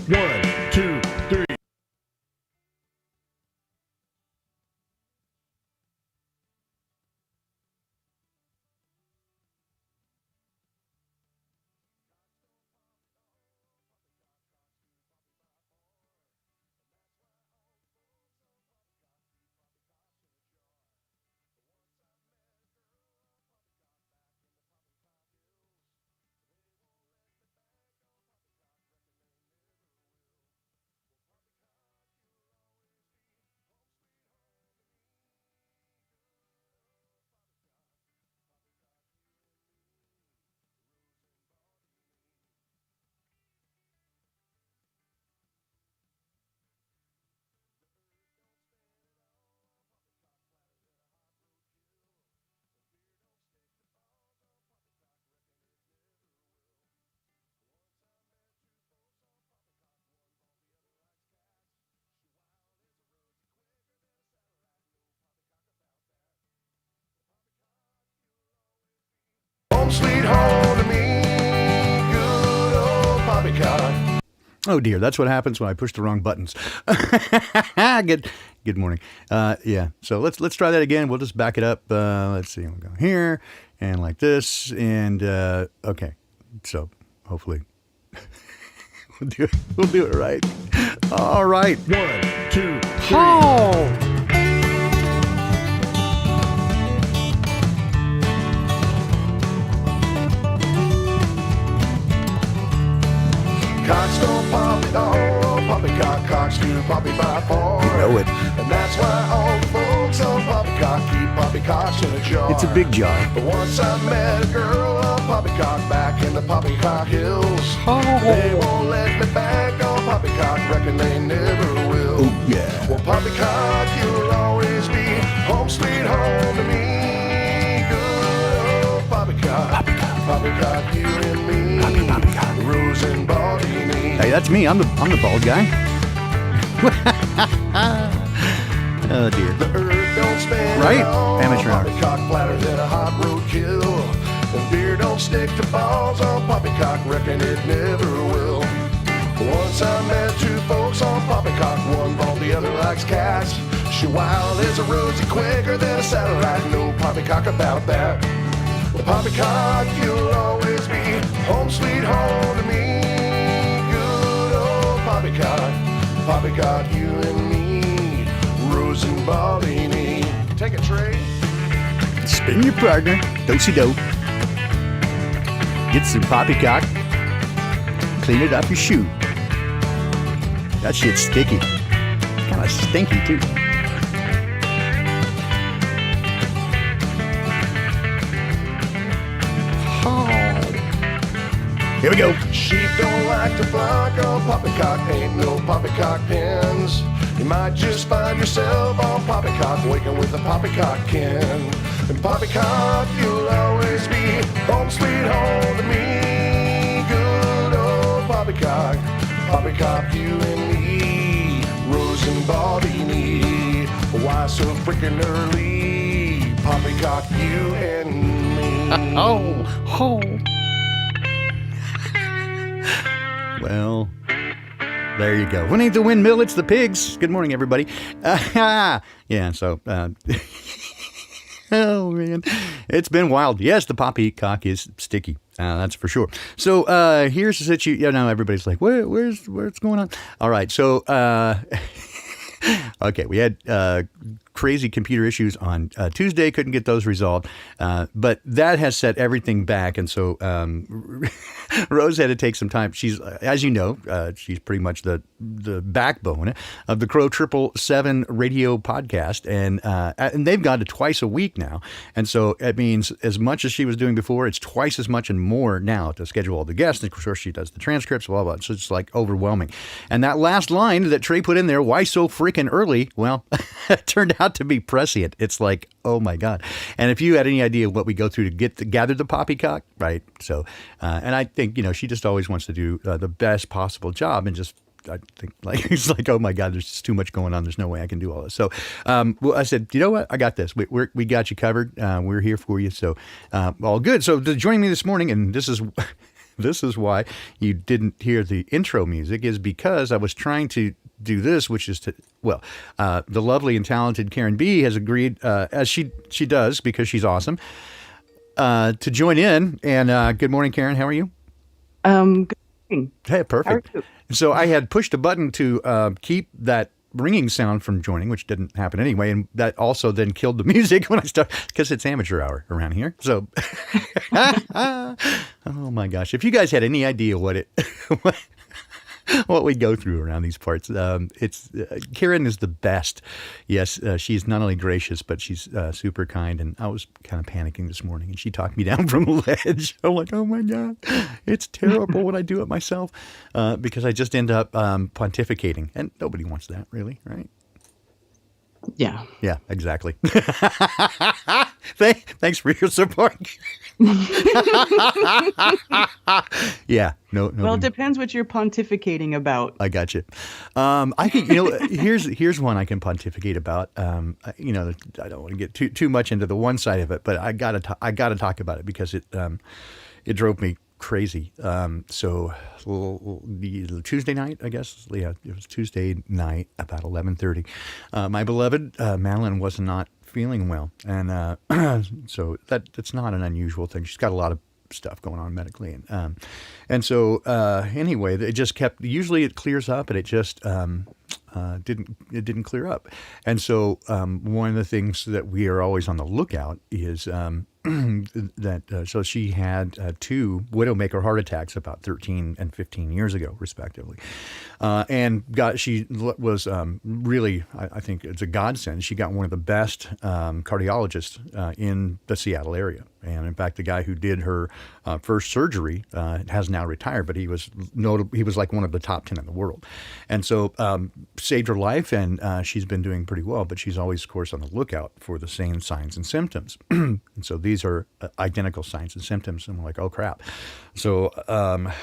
1, 2, 3. Sweet home to me, good old PoppyCock. Oh dear, that's what happens when I push the wrong buttons. Good morning. Yeah, so let's try that again. We'll just back it up. Let's see, we'll go here and like this, and okay. So hopefully we'll do it right. All right. 1, 2, 3. Oh! Cocks don't poppy, oh, PoppyCock, cocks do poppy by 4. You know it. And that's why all the folks on PoppyCock keep poppycocks in a jar. It's a big jar. But once I met a girl on PoppyCock back in the PoppyCock hills. They won't let me back on PoppyCock, reckon they never will. Oh, yeah. Well, PoppyCock, you'll always be home sweet home to me. Good old PoppyCock. PoppyCock, you and me. PoppyCock. Rose and Baldini. Hey, that's me. I'm the bald guy. Oh dear. The earth don't spin Right? on Amateur hour. PoppyCock flatter than a hot roadkill. And beer don't stick to balls on PoppyCock, reckon it never will. Once I met two folks on PoppyCock, one bald, the other likes cats. She wild as a rosy, quicker than a satellite, no PoppyCock about that. Well, PoppyCock, you'll always be home sweet home to me. Good old PoppyCock, PoppyCock, you and me, Rose and Baldini. Take a Trey. Spin your partner. Do-si-do. Get some PoppyCock. Clean it off your shoe. That shit's sticky. Kind of stinky, too. Here we go. Sheep don't like to flock on PoppyCock, ain't no PoppyCock pins. You might just find yourself on PoppyCock, waking with a PoppyCock kin. And PoppyCock, you'll always be home sweet home to me. Good old PoppyCock, PoppyCock, you and me, Rose and Baldini. Why so freaking early? PoppyCock, you and me. Oh. Well, there you go. When ain't the windmill, it's the pigs. Good morning, everybody. Yeah, so, oh, man. It's been wild. Yes, the PoppyCock is sticky. That's for sure. So, here's the situation. Yeah, now everybody's like, where's going on? All right, so, okay, we had crazy computer issues on Tuesday. Couldn't get those resolved. But that has set everything back. And so Rose had to take some time. She's, as you know, she's pretty much the backbone of the Crow 777 radio podcast. And they've gone to twice a week now. And so it means as much as she was doing before, it's twice as much and more now to schedule all the guests. And of course, she does the transcripts, blah, blah. So it's like overwhelming. And that last line that Trey put in there, why so freaking early? Well, it turned out to be prescient. It's like, oh my God. And if you had any idea what we go through to gather the PoppyCock, right? So, and I think, she just always wants to do the best possible job, and just, I think, like, it's like, oh my God, there's just too much going on. There's no way I can do all this. So, well, I said, you know what? I got this. We got you covered. We're here for you. So, all good. So joining me this morning, and this is this is why you didn't hear the intro music, is because I was trying to do this, which is the lovely and talented Karen B has agreed, as she does because she's awesome, to join in. And good morning, Karen. How are you? Good morning. Hey, perfect. How are you? So I had pushed a button to keep that ringing sound from joining, which didn't happen anyway, and that also then killed the music when I started, because it's amateur hour around here. So, oh my gosh, if you guys had any idea what we go through around these parts, it's Karen is the best. Yes, she's not only gracious, but she's super kind. And I was kind of panicking this morning, and she talked me down from a ledge. I'm like, oh my God, it's terrible when I do it myself, because I just end up pontificating, and nobody wants that, really, right? Yeah. Yeah, exactly. Thanks for your support. Yeah, no. Well, it depends what you're pontificating about. I got you. I think here's one I can pontificate about. I don't want to get too much into the one side of it, but I gotta talk about it because it drove me crazy. So the Tuesday night, I guess. Yeah, it was Tuesday night about 11:30. My beloved Madeline was not feeling well, and so that's not an unusual thing. She's got a lot of stuff going on medically, and so anyway, it just kept. Usually, it clears up, and it just didn't clear up. And so one of the things that we are always on the lookout is that so she had two widowmaker heart attacks about 13 and 15 years ago, respectively, and she was really, I think it's a godsend. She got one of the best cardiologists in the Seattle area. And in fact, the guy who did her first surgery has now retired, but he was like one of the top 10 in the world. And so saved her life, and she's been doing pretty well, but she's always, of course, on the lookout for the same signs and symptoms. And so these are identical signs and symptoms. And we're like, oh, crap. So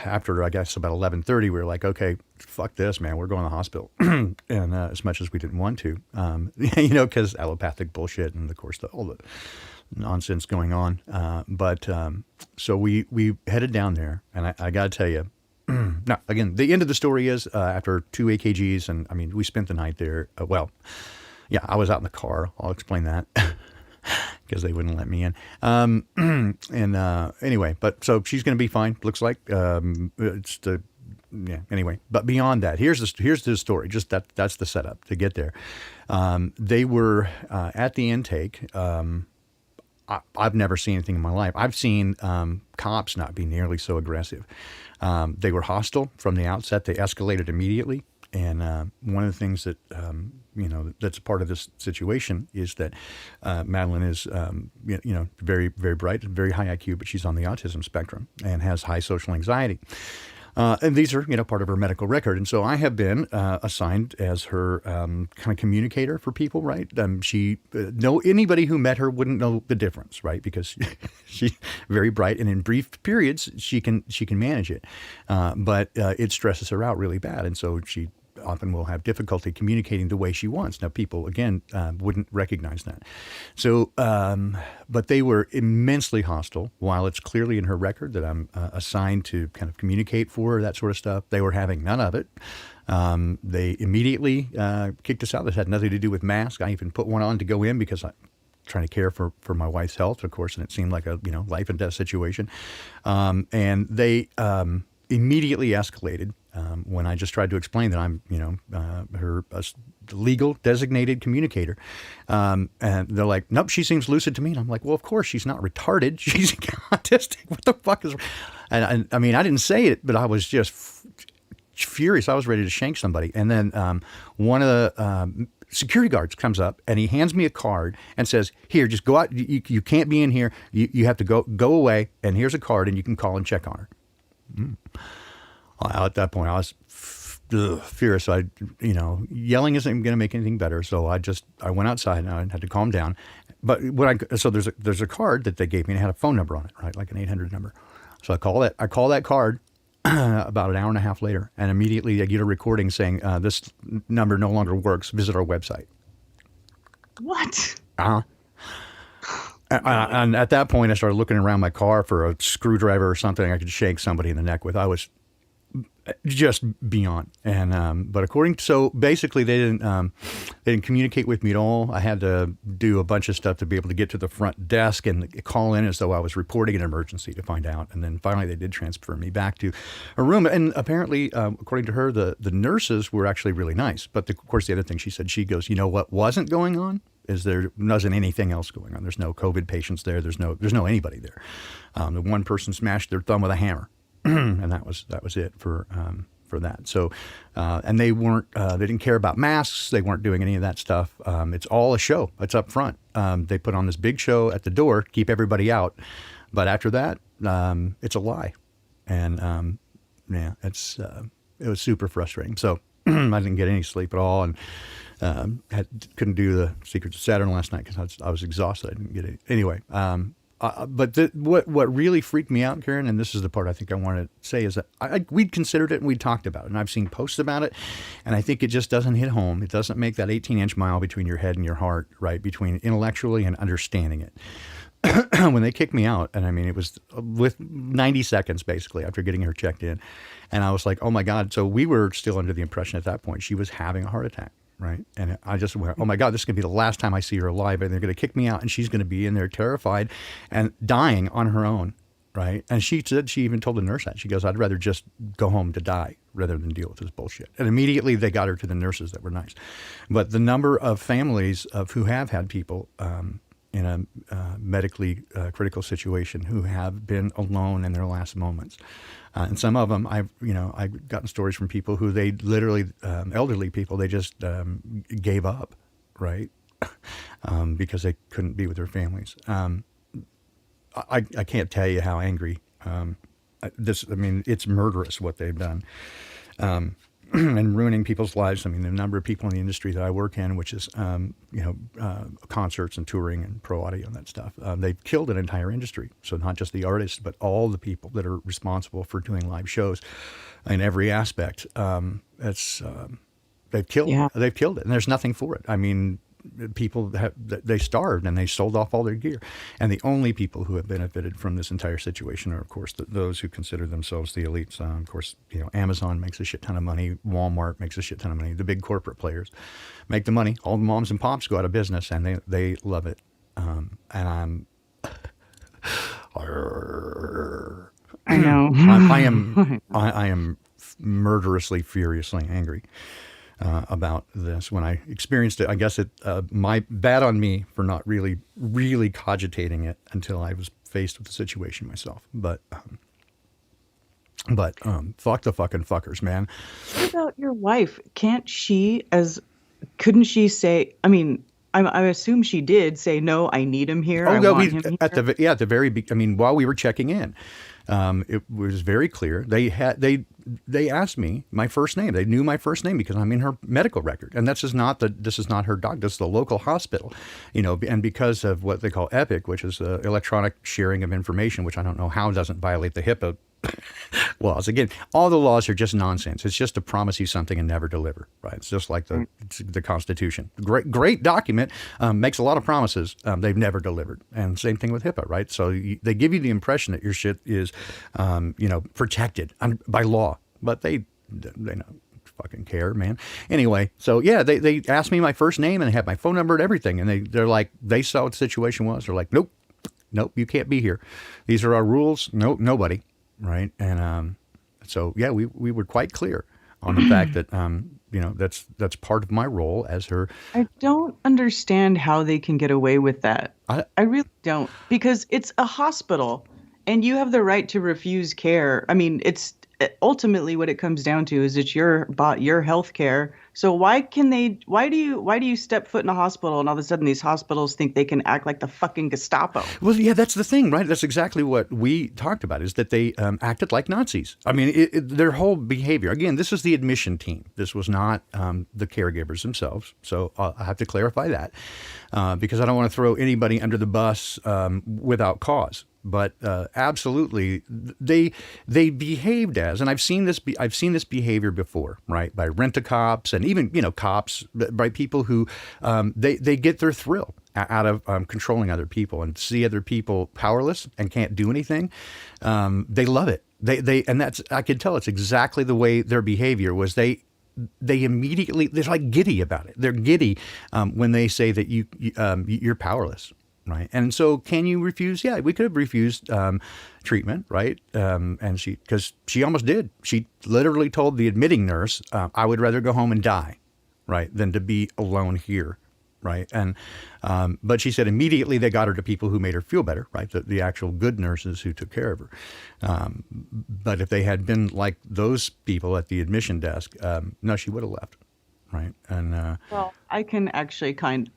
after, I guess, about 11:30, we were like, okay, fuck this, man. We're going to the hospital. And as much as we didn't want to, because allopathic bullshit and, of course, all the nonsense going on. But so we headed down there, and I got to tell you, now, again, the end of the story is after 2 AKGs, and I mean, we spent the night there. I was out in the car. I'll explain that because they wouldn't let me in. Anyway, but so she's going to be fine. Looks like Anyway, but beyond that, here's the story. Just that's the setup to get there. They were at the intake. I've never seen anything in my life. I've seen cops not be nearly so aggressive. They were hostile from the outset. They escalated immediately. And one of the things that, that's a part of this situation is that Madeline is, very, very bright, very high IQ, but she's on the autism spectrum and has high social anxiety. And these are, part of her medical record. And so I have been assigned as her kind of communicator for people, right? Anybody who met her wouldn't know the difference, right? Because she's very bright, and in brief periods, she can manage it. But it stresses her out really bad. And so she often will have difficulty communicating the way she wants. Now, people, again, wouldn't recognize that. So, but they were immensely hostile. While it's clearly in her record that I'm assigned to kind of communicate for her, that sort of stuff, they were having none of it. They immediately kicked us out. This had nothing to do with masks. I even put one on to go in because I'm trying to care for my wife's health, of course, and it seemed like a life and death situation. And they immediately escalated when I just tried to explain that I'm, her legal designated communicator. And they're like, nope, she seems lucid to me. And I'm like, well, of course, she's not retarded. She's autistic. What the fuck is... And I mean, I didn't say it, but I was just furious. I was ready to shank somebody. And then one of the security guards comes up, and he hands me a card and says, here, just go out. You can't be in here. You have to go away. And here's a card, and you can call and check on her. At that point, I was furious. So yelling isn't going to make anything better. So I went outside, and I had to calm down. But so there's a card that they gave me, and it had a phone number on it, right, like an 800 number. So I call that card about an hour and a half later, and immediately I get a recording saying this number no longer works. Visit our website. What? And And at that point, I started looking around my car for a screwdriver or something I could shake somebody in the neck with. I was just beyond. And but so basically they didn't communicate with me at all. I had to do a bunch of stuff to be able to get to the front desk and call in as though I was reporting an emergency to find out. And then finally they did transfer me back to a room. And apparently, according to her, the nurses were actually really nice. But of course, the other thing she said, she goes, you know what wasn't going on? Is there wasn't anything else going on. There's no COVID patients there. There's no anybody there. The one person smashed their thumb with a hammer. And that was it for that. So, and they didn't care about masks. They weren't doing any of that stuff. It's all a show. It's up front. They put on this big show at the door, keep everybody out. But after that, it's a lie. And yeah, it was super frustrating. So I didn't get any sleep at all, and couldn't do the Secrets of Saturn last night because I was exhausted. I didn't get it anyway. But what really freaked me out, Karen, and this is the part I think I want to say, is that we'd considered it and we'd talked about it, and I've seen posts about it, and I think it just doesn't hit home. It doesn't make that 18-inch mile between your head and your heart, right, between intellectually and understanding it. When they kicked me out, and I mean, it was with 90 seconds basically after getting her checked in, and I was like, oh my God. So we were still under the impression at that point she was having a heart attack. Right. And I just went, oh my God, this is going to be the last time I see her alive. And they're going to kick me out and she's going to be in there terrified and dying on her own. Right. And she said, she even told the nurse that. She goes, I'd rather just go home to die rather than deal with this bullshit. And immediately they got her to the nurses that were nice. But the number of families who have had people in a medically critical situation who have been alone in their last moments. And some of them, I've gotten stories from people who they literally, elderly people, they just gave up, right? Because they couldn't be with their families. I can't tell you how angry it's murderous what they've done. And ruining people's lives. I mean, the number of people in the industry that I work in, which is, concerts and touring and pro audio and that stuff, they've killed an entire industry. So not just the artists, but all the people that are responsible for doing live shows in every aspect. They've killed it, and there's nothing for it. I mean, people they starved and they sold off all their gear, and the only people who have benefited from this entire situation are, of course, those who consider themselves the elites. Of course, Amazon makes a shit ton of money, Walmart makes a shit ton of money, the big corporate players make the money. All the moms and pops go out of business, and they love it. And I'm I know. I am murderously, furiously angry about this. When I experienced it, I guess my bad on me for not really cogitating it until I was faced with the situation myself. But fuck the fucking fuckers, man. What about your wife? Couldn't she say, I mean, I assume she did say, no, I need him here. Oh, no, at the very beginning, while we were checking in, it was very clear. They asked me my first name. They knew my first name because I'm in her medical record, and this is not her doctor. This is the local hospital, and because of what they call EPIC, which is electronic sharing of information, which I don't know how doesn't violate the HIPAA laws. Again, all the laws are just nonsense. It's just to promise you something and never deliver, right? It's just like the Constitution. Great document, makes a lot of promises. They've never delivered. And same thing with HIPAA, right? So they give you the impression that your shit is, protected by law, but they don't fucking care, man. Anyway, so yeah, they asked me my first name and they had my phone number and everything. And they're like, they saw what the situation was. They're like, nope, you can't be here. These are our rules. Nope, nobody. Right. And so, yeah, we were quite clear on the fact that, that's part of my role as her. I don't understand how they can get away with that. I really don't, because it's a hospital and you have the right to refuse care. I mean, it's ultimately what it comes down to is it's your health care. So why do you step foot in a hospital and all of a sudden these hospitals think they can act like the fucking Gestapo? Well, yeah, that's the thing, right? That's exactly what we talked about, is that they acted like Nazis. I mean, their whole behavior. Again, this is the admission team. This was not the caregivers themselves. So I have to clarify that because I don't want to throw anybody under the bus without cause. But absolutely, they behaved as, and I've seen this behavior before, right? By rent-a-cops and even cops, by people who they get their thrill out of controlling other people and see other people powerless and can't do anything. They love it. And that's, I could tell it's exactly the way their behavior was. They immediately, they're like giddy about it. They're giddy when they say that you're powerless. Right. And so can you refuse? Yeah, we could have refused treatment. Right. And because she almost did. She literally told the admitting nurse, I would rather go home and die. Right. Than to be alone here. Right. And but she said immediately they got her to people who made her feel better. Right. The actual good nurses who took care of her. But if they had been like those people at the admission desk, no, she would have left. Right. And well, I can actually kind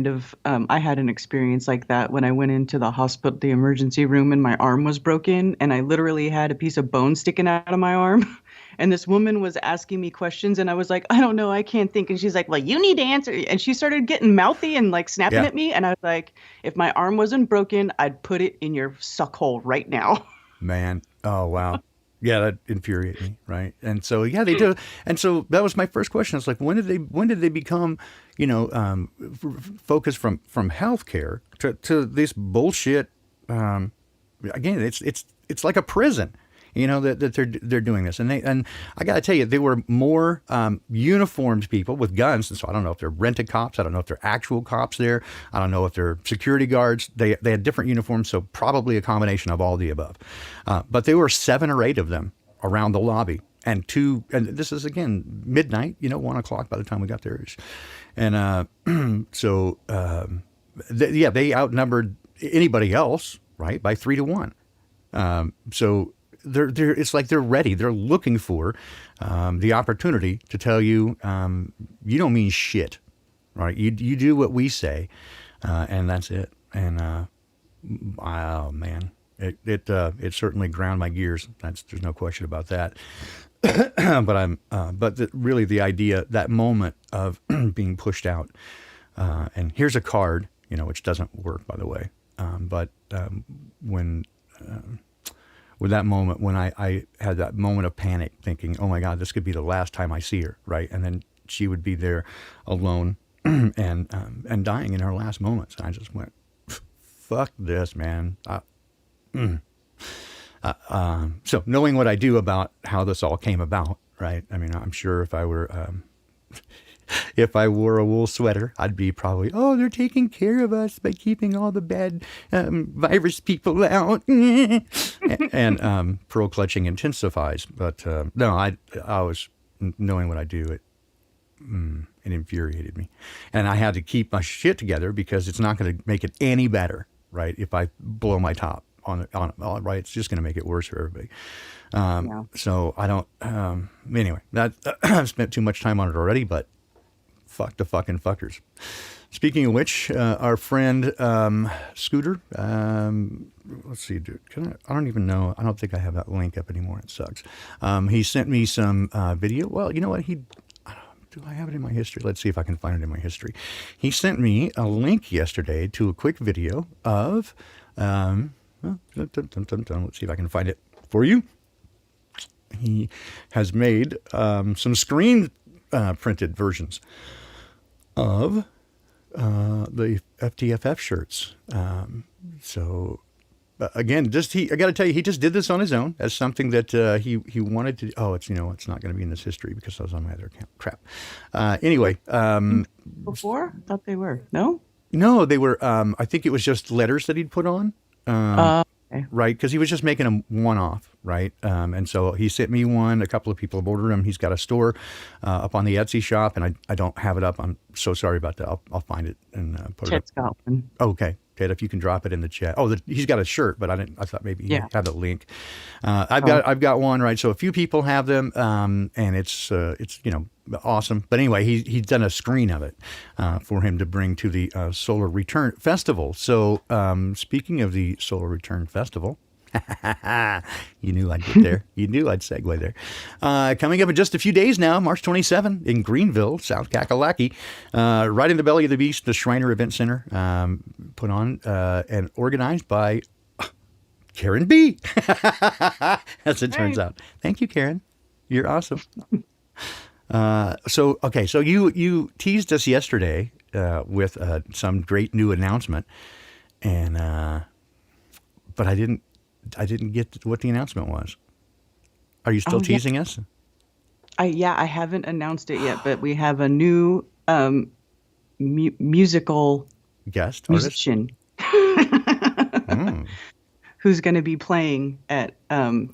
of I had an experience like that when I went into the hospital, the emergency room, and my arm was broken, and I literally had a piece of bone sticking out of my arm. And this woman was asking me questions, and I was like, I don't know, I can't think. And she's like, well, you need to answer. And she started getting mouthy and like snapping at me. And I was like, if my arm wasn't broken, I'd put it in your suck hole right now. Man. Oh, wow. Yeah, that infuriated me, right? And so, yeah, they do. And so that was my first question. It's like, when did they become, focused from healthcare to this bullshit? Again, it's like a prison, that they're doing this. And I got to tell you, they were more uniformed people with guns. And so I don't know if they're rented cops. I don't know if they're actual cops there. I don't know if they're security guards. They had different uniforms, so probably a combination of all the above. But there were 7 or 8 of them around the lobby. And this is, again, midnight, 1 o'clock by the time we got there. And they outnumbered anybody else, right, by 3 to 1. So it's like they're ready. They're looking for the opportunity to tell you, you don't mean shit, right? You do what we say, and that's it. And oh man, it certainly ground my gears. There's no question about that. But really the idea, that moment of being pushed out, and here's a card, which doesn't work, by the way. But with that moment, when I had that moment of panic, thinking, oh my God, this could be the last time I see her, right? And then she would be there alone and dying in her last moments. And I just went, fuck this, man. So knowing what I do about how this all came about, right? I mean, I'm sure if I were... if I wore a wool sweater, I'd be probably, they're taking care of us by keeping all the bad virus people out. and pearl clutching intensifies. But no, I was, knowing what I do, it infuriated me. And I had to keep my shit together because it's not going to make it any better, right? If I blow my top on it, right? It's just going to make it worse for everybody. So I don't, anyway, I've spent too much time on it already, but fuck the fucking fuckers. Speaking of which, our friend Scooter, let's see, dude. I don't even know. I don't think I have that link up anymore. It sucks. He sent me some video. Well, you know what? Do I have it in my history? Let's see if I can find it in my history. He sent me a link yesterday to a quick video of, let's see if I can find it for you. He has made some screen printed versions of the FTFF shirts. So again, I got to tell you, he just did this on his own as something that he wanted to. Oh, it's not going to be in this history because I was on my other account. Crap. Anyway, before I thought they were no, they were. I think it was just letters that he'd put on. Okay. Right, because he was just making them one-off, right? And so he sent me one. A couple of people have ordered them. He's got a store up on the Etsy shop, and I don't have it up. I'm so sorry about that. I'll find it and put Chet's it up. Got one. Okay, Ted, if you can drop it in the chat. Oh, he's got a shirt, but I thought maybe he had the link. I've got one, right? So a few people have them, and it's awesome. But anyway, he's done a screen of it for him to bring to the Solar Return Festival. So speaking of the Solar Return Festival, you knew I'd get there. You knew I'd segue there. Coming up in just a few days now, March 27 in Greenville, South Kakalaki, right in the belly of the beast, the Shriner Event Center, put on and organized by Karen B. As it turns out. Thank you, Karen. You're awesome. So you teased us yesterday with some great new announcement, and but I didn't get what the announcement was. Are you still Oh, yeah. teasing us? I haven't announced it yet, but we have a new musical Guest artist? musician Mm, who's going to be playing at the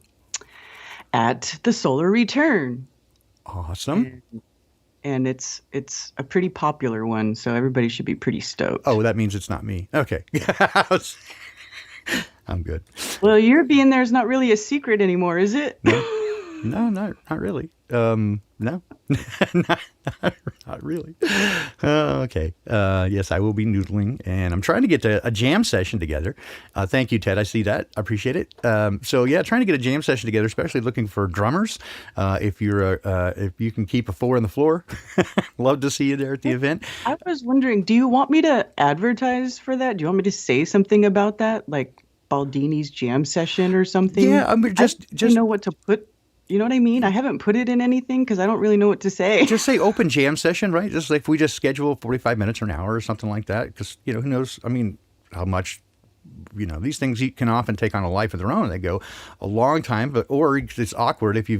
Solar Return. awesome. And it's a pretty popular one, so everybody should be pretty stoked. Oh, that means it's not me. Okay. I'm good. Well, your being there is not really a secret anymore, is it? No, no, not really. No, not, not really. Okay. Yes, I will be noodling, and I'm trying to get a jam session together. Thank you, Ted. I see that. I appreciate it. So yeah, trying to get a jam session together, especially looking for drummers. If you can keep a 4 on the floor, love to see you there at the event. I was wondering, do you want me to advertise for that? Do you want me to say something about that, like Baldini's jam session or something? Yeah, I mean, just know what to put. You know what I mean? I haven't put it in anything because I don't really know what to say. just say open jam session, right? Just like if we just schedule 45 minutes or an hour or something like that, because who knows? I mean, how much these things can often take on a life of their own. They go a long time, or it's awkward if you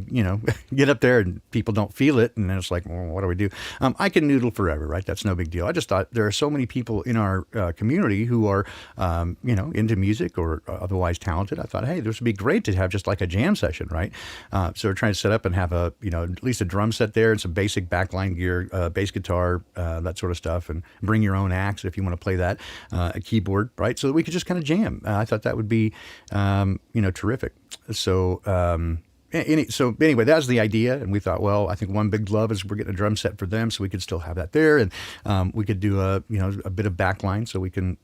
get up there and people don't feel it, and then it's like, well, what do we do? I can noodle forever, right? That's no big deal. I just thought there are so many people in our community who are, into music or otherwise talented. I thought, hey, this would be great to have just like a jam session, right? So we're trying to set up and have at least a drum set there and some basic backline gear, bass guitar, that sort of stuff, and bring your own axe if you want to play that, a keyboard, right? So that we could just kind of jam. I thought that would be, terrific. So, so anyway, that was the idea, and we thought, well, I think One Big Love is we're getting a drum set for them, so we could still have that there, and we could do a bit of backline, so we can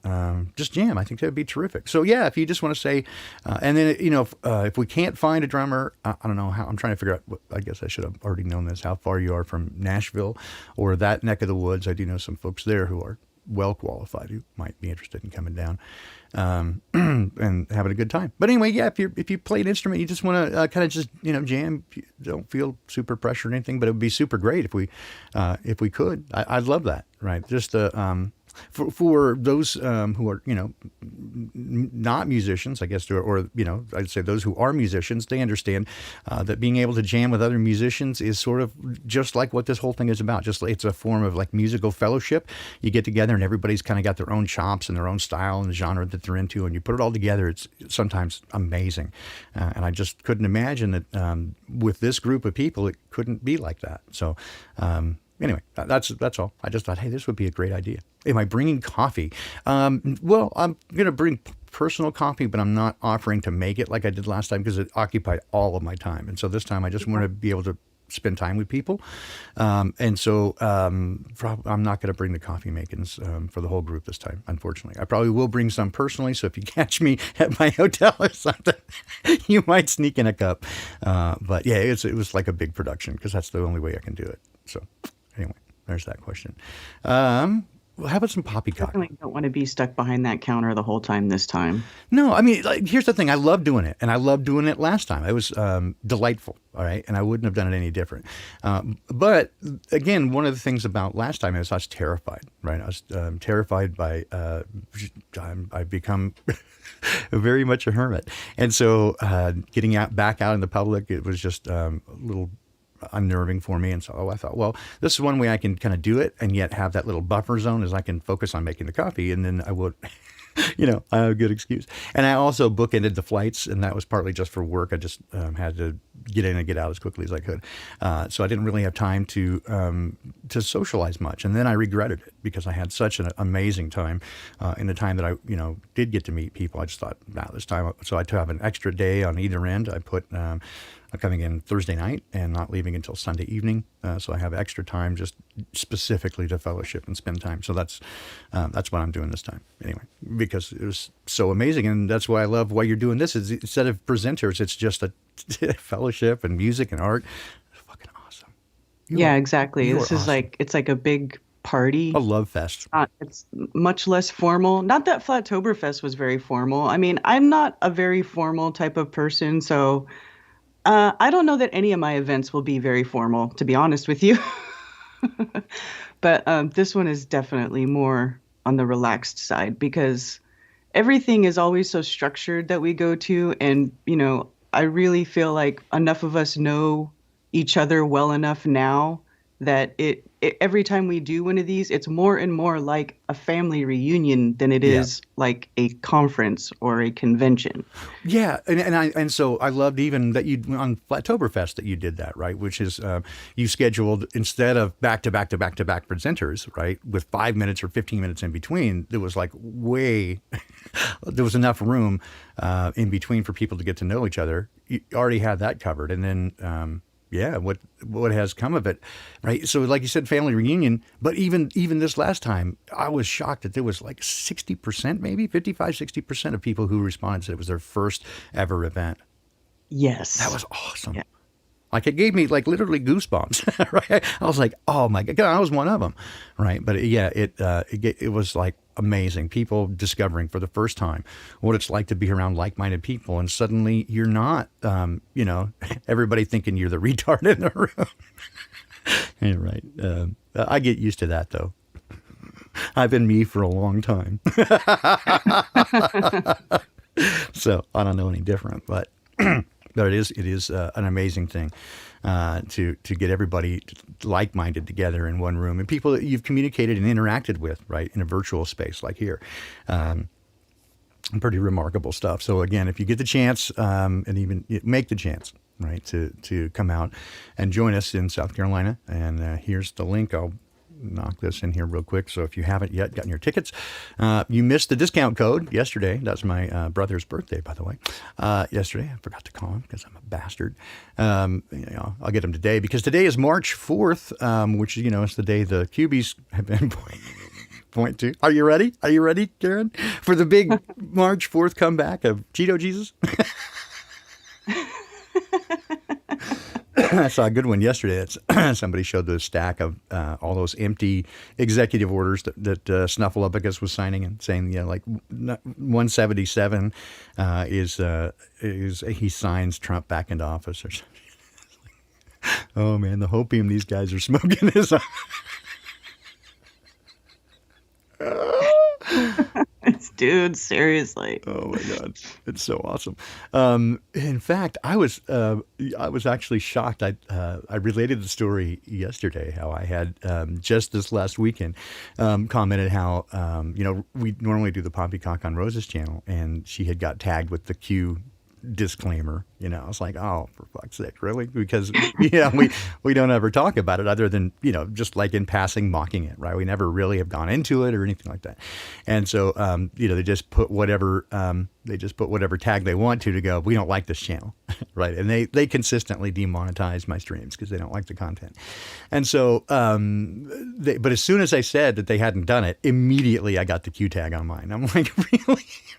just jam. I think that would be terrific. So yeah, if you just want to say, and then if we can't find a drummer, I don't know how. I'm trying to figure out. I guess I should have already known this. How far you are from Nashville or that neck of the woods? I do know some folks there who are well qualified who might be interested in coming down and having a good time. But anyway, yeah, if you play an instrument, you just want to kind of just jam. You don't feel super pressured or anything, but it would be super great if we could. I'd love that, right? Just for those who are not musicians, I guess, or I'd say those who are musicians, they understand that being able to jam with other musicians is sort of just like what this whole thing is about. Just it's a form of like musical fellowship. You get together and everybody's kind of got their own chops and their own style and the genre that they're into, and you put it all together. It's sometimes amazing, and I just couldn't imagine that with this group of people it couldn't be like that. So. Anyway, that's all. I just thought, hey, this would be a great idea. Am I bringing coffee? Well, I'm going to bring personal coffee, but I'm not offering to make it like I did last time because it occupied all of my time. And so this time I just want to be able to spend time with people. And so I'm not going to bring the coffee makings for the whole group this time, unfortunately. I probably will bring some personally, so if you catch me at my hotel or something, you might sneak in a cup. But yeah, it was like a big production because that's the only way I can do it. So anyway, there's that question. Well, how about some PoppyCock? Definitely don't want to be stuck behind that counter the whole time this time. No, I mean, like, here's the thing. I love doing it, and I loved doing it last time. It was delightful, all right? And I wouldn't have done it any different. But, again, one of the things about last time is I was terrified, right? I was terrified by I've become very much a hermit. And so getting back out in the public, it was just a little unnerving for me. And so I thought, well, this is one way I can kind of do it and yet have that little buffer zone as I can focus on making the coffee, and then I would I have a good excuse. And I also bookended the flights, and that was partly just for work. I just had to get in and get out as quickly as I could. So I didn't really have time to socialize much. And then I regretted it because I had such an amazing time in the time that I, did get to meet people. I just thought, this time, so I have an extra day on either end. I put coming in Thursday night and not leaving until Sunday evening. So I have extra time just specifically to fellowship and spend time. So that's what I'm doing this time anyway, because it was so amazing. And that's why I love why you're doing this is instead of presenters, it's just a fellowship and music and art. It's fucking awesome. Exactly. This is awesome. It's like a big party. A love fest. It's much less formal. Not that Flattoberfest was very formal. I mean, I'm not a very formal type of person, so I don't know that any of my events will be very formal, to be honest with you. But this one is definitely more on the relaxed side because everything is always so structured that we go to. And, I really feel like enough of us know each other well enough now that every time we do one of these, it's more and more like a family reunion than it Yeah. is like a conference or a convention. Yeah, and so I loved even that you on Flattoberfest that you did that, right? Which is you scheduled instead of back to back to back to back presenters, right, with 5 minutes or 15 minutes in between. There was like there was enough room in between for people to get to know each other. You already had that covered, and then. Yeah, what has come of it, right? So, like you said, family reunion. But even this last time, I was shocked that there was like 60%, maybe 55, 60% of people who responded said it was their first ever event. Yes. That was awesome. Yeah. Like it gave me like literally goosebumps, right? I was like, oh my God, I was one of them, right? But it was like amazing. People discovering for the first time what it's like to be around like-minded people. And suddenly you're not, everybody thinking you're the retard in the room. You're right. I get used to that though. I've been me for a long time. So I don't know any different, but it is an amazing thing to get everybody like-minded together in one room and people that you've communicated and interacted with, right, in a virtual space like here. Pretty remarkable stuff. So again, if you get the chance, and even make the chance, right, to come out and join us in South Carolina, and here's the link. I'll knock this in here real quick. So if you haven't yet gotten your tickets, you missed the discount code yesterday. That's my brother's birthday, by the way. Yesterday, I forgot to call him because I'm a bastard. I'll get him today because today is March 4th, which, is the day the Cubies have been point to. Are you ready? Are you ready, Karen, for the big March 4th comeback of Cheeto Jesus? I saw a good one yesterday. Somebody showed the stack of all those empty executive orders that Snuffleupagus was signing and saying, like 177 is he signs Trump back into office or something. Oh man, the hopium these guys are smoking is. Dude, seriously. Oh my God, it's so awesome. In fact, I was actually shocked. I related the story yesterday. How I had just this last weekend commented how we normally do the PoppyCock on Rose's channel, and she had got tagged with the Q disclaimer. I was like, oh, for fuck's sake, really? Because we don't ever talk about it other than just like in passing mocking it, right? We never really have gone into it or anything like that. And so they just put whatever tag they want to go, we don't like this channel, right? And they consistently demonetize my streams because they don't like the content. And so but as soon as I said that they hadn't done it, immediately I got the Q tag on mine. I'm like,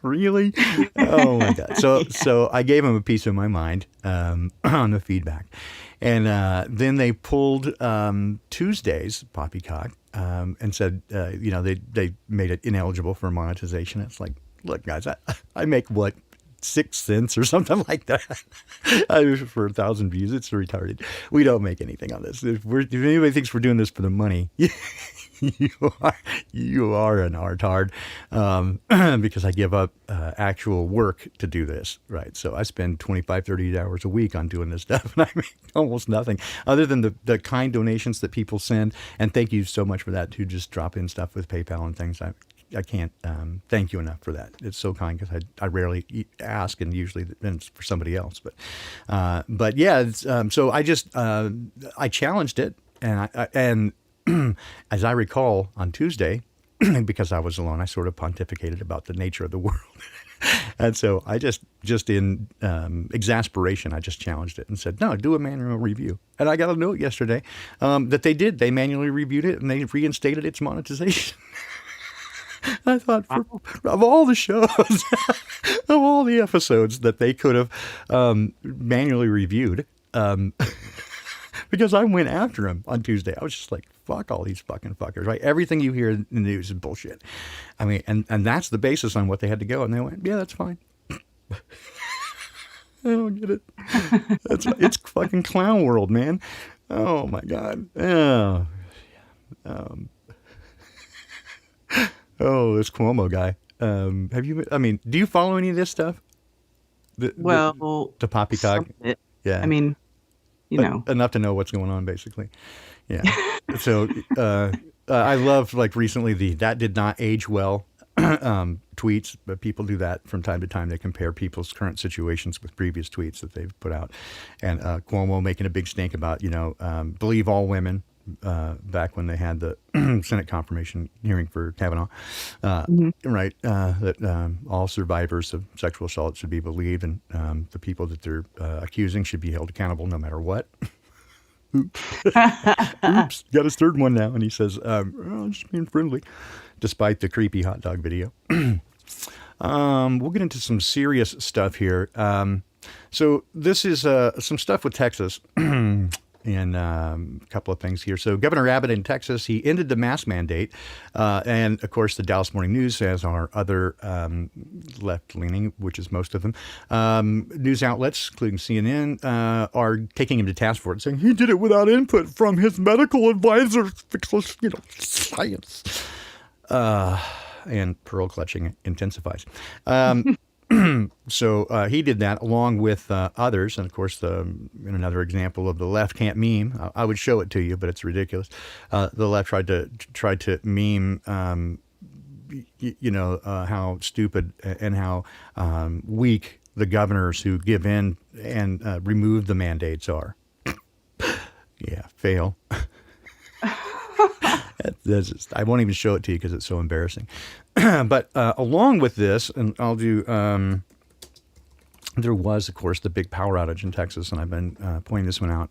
really? Oh my God. So I gave them a piece of my mind on the feedback. And then they pulled Tuesday's Poppycock and said, they made it ineligible for monetization. It's like, look, guys, I make what, 6 cents or something like that for 1,000 views. It's retarded. We don't make anything on this. If anybody thinks we're doing this for the money, you are an artard, because I give up actual work to do this, right? So I spend 25, 30 hours a week on doing this stuff, and I make almost nothing other than the kind donations that people send. And thank you so much for that, to just drop in stuff with PayPal and things. I can't thank you enough for that. It's so kind because I rarely ask, and usually then it's for somebody else. But yeah, so I just I challenged it, and as I recall on Tuesday, because I was alone, I sort of pontificated about the nature of the world. And so I just in exasperation, I just challenged it and said, no, do a manual review. And I got a note yesterday that they did. They manually reviewed it and they reinstated its monetization. I thought, of all the shows, of all the episodes that they could have manually reviewed, because I went after him on Tuesday. I was just like, fuck all these fucking fuckers, right? Everything you hear in the news is bullshit. I mean, and that's the basis on what they had to go. And they went, yeah, that's fine. I don't get it. It's fucking clown world, man. Oh my God. Oh. Oh, this Cuomo guy. Do you follow any of this stuff? Well, The some poppycock? of it. I Yeah. mean, you know. Enough to know what's going on, basically. Yeah. So I love, like, recently that did not age well tweets, but people do that from time to time. They compare people's current situations with previous tweets that they've put out. And Cuomo making a big stink about, believe all women. Back when they had the Senate confirmation hearing for Kavanaugh, right? That all survivors of sexual assault should be believed, and the people that they're accusing should be held accountable no matter what. Oops, got his third one now, and he says, I'm just being friendly, despite the creepy hot dog video. We'll get into some serious stuff here. So this is some stuff with Texas. And a couple of things here. So Governor Abbott in Texas, he ended the mask mandate. And, of course, the Dallas Morning News, as our other left-leaning, which is most of them, news outlets, including CNN, are taking him to task for it, saying he did it without input from his medical advisor, science. And pearl clutching intensifies. So he did that along with others. And, of course, in another example of the left can't meme, I would show it to you, but it's ridiculous. The left tried to meme, how stupid and how weak the governors who give in and remove the mandates are. Yeah, fail. I won't even show it to you because it's so embarrassing. But along with this, and I'll do, there was, of course, the big power outage in Texas, and I've been pointing this one out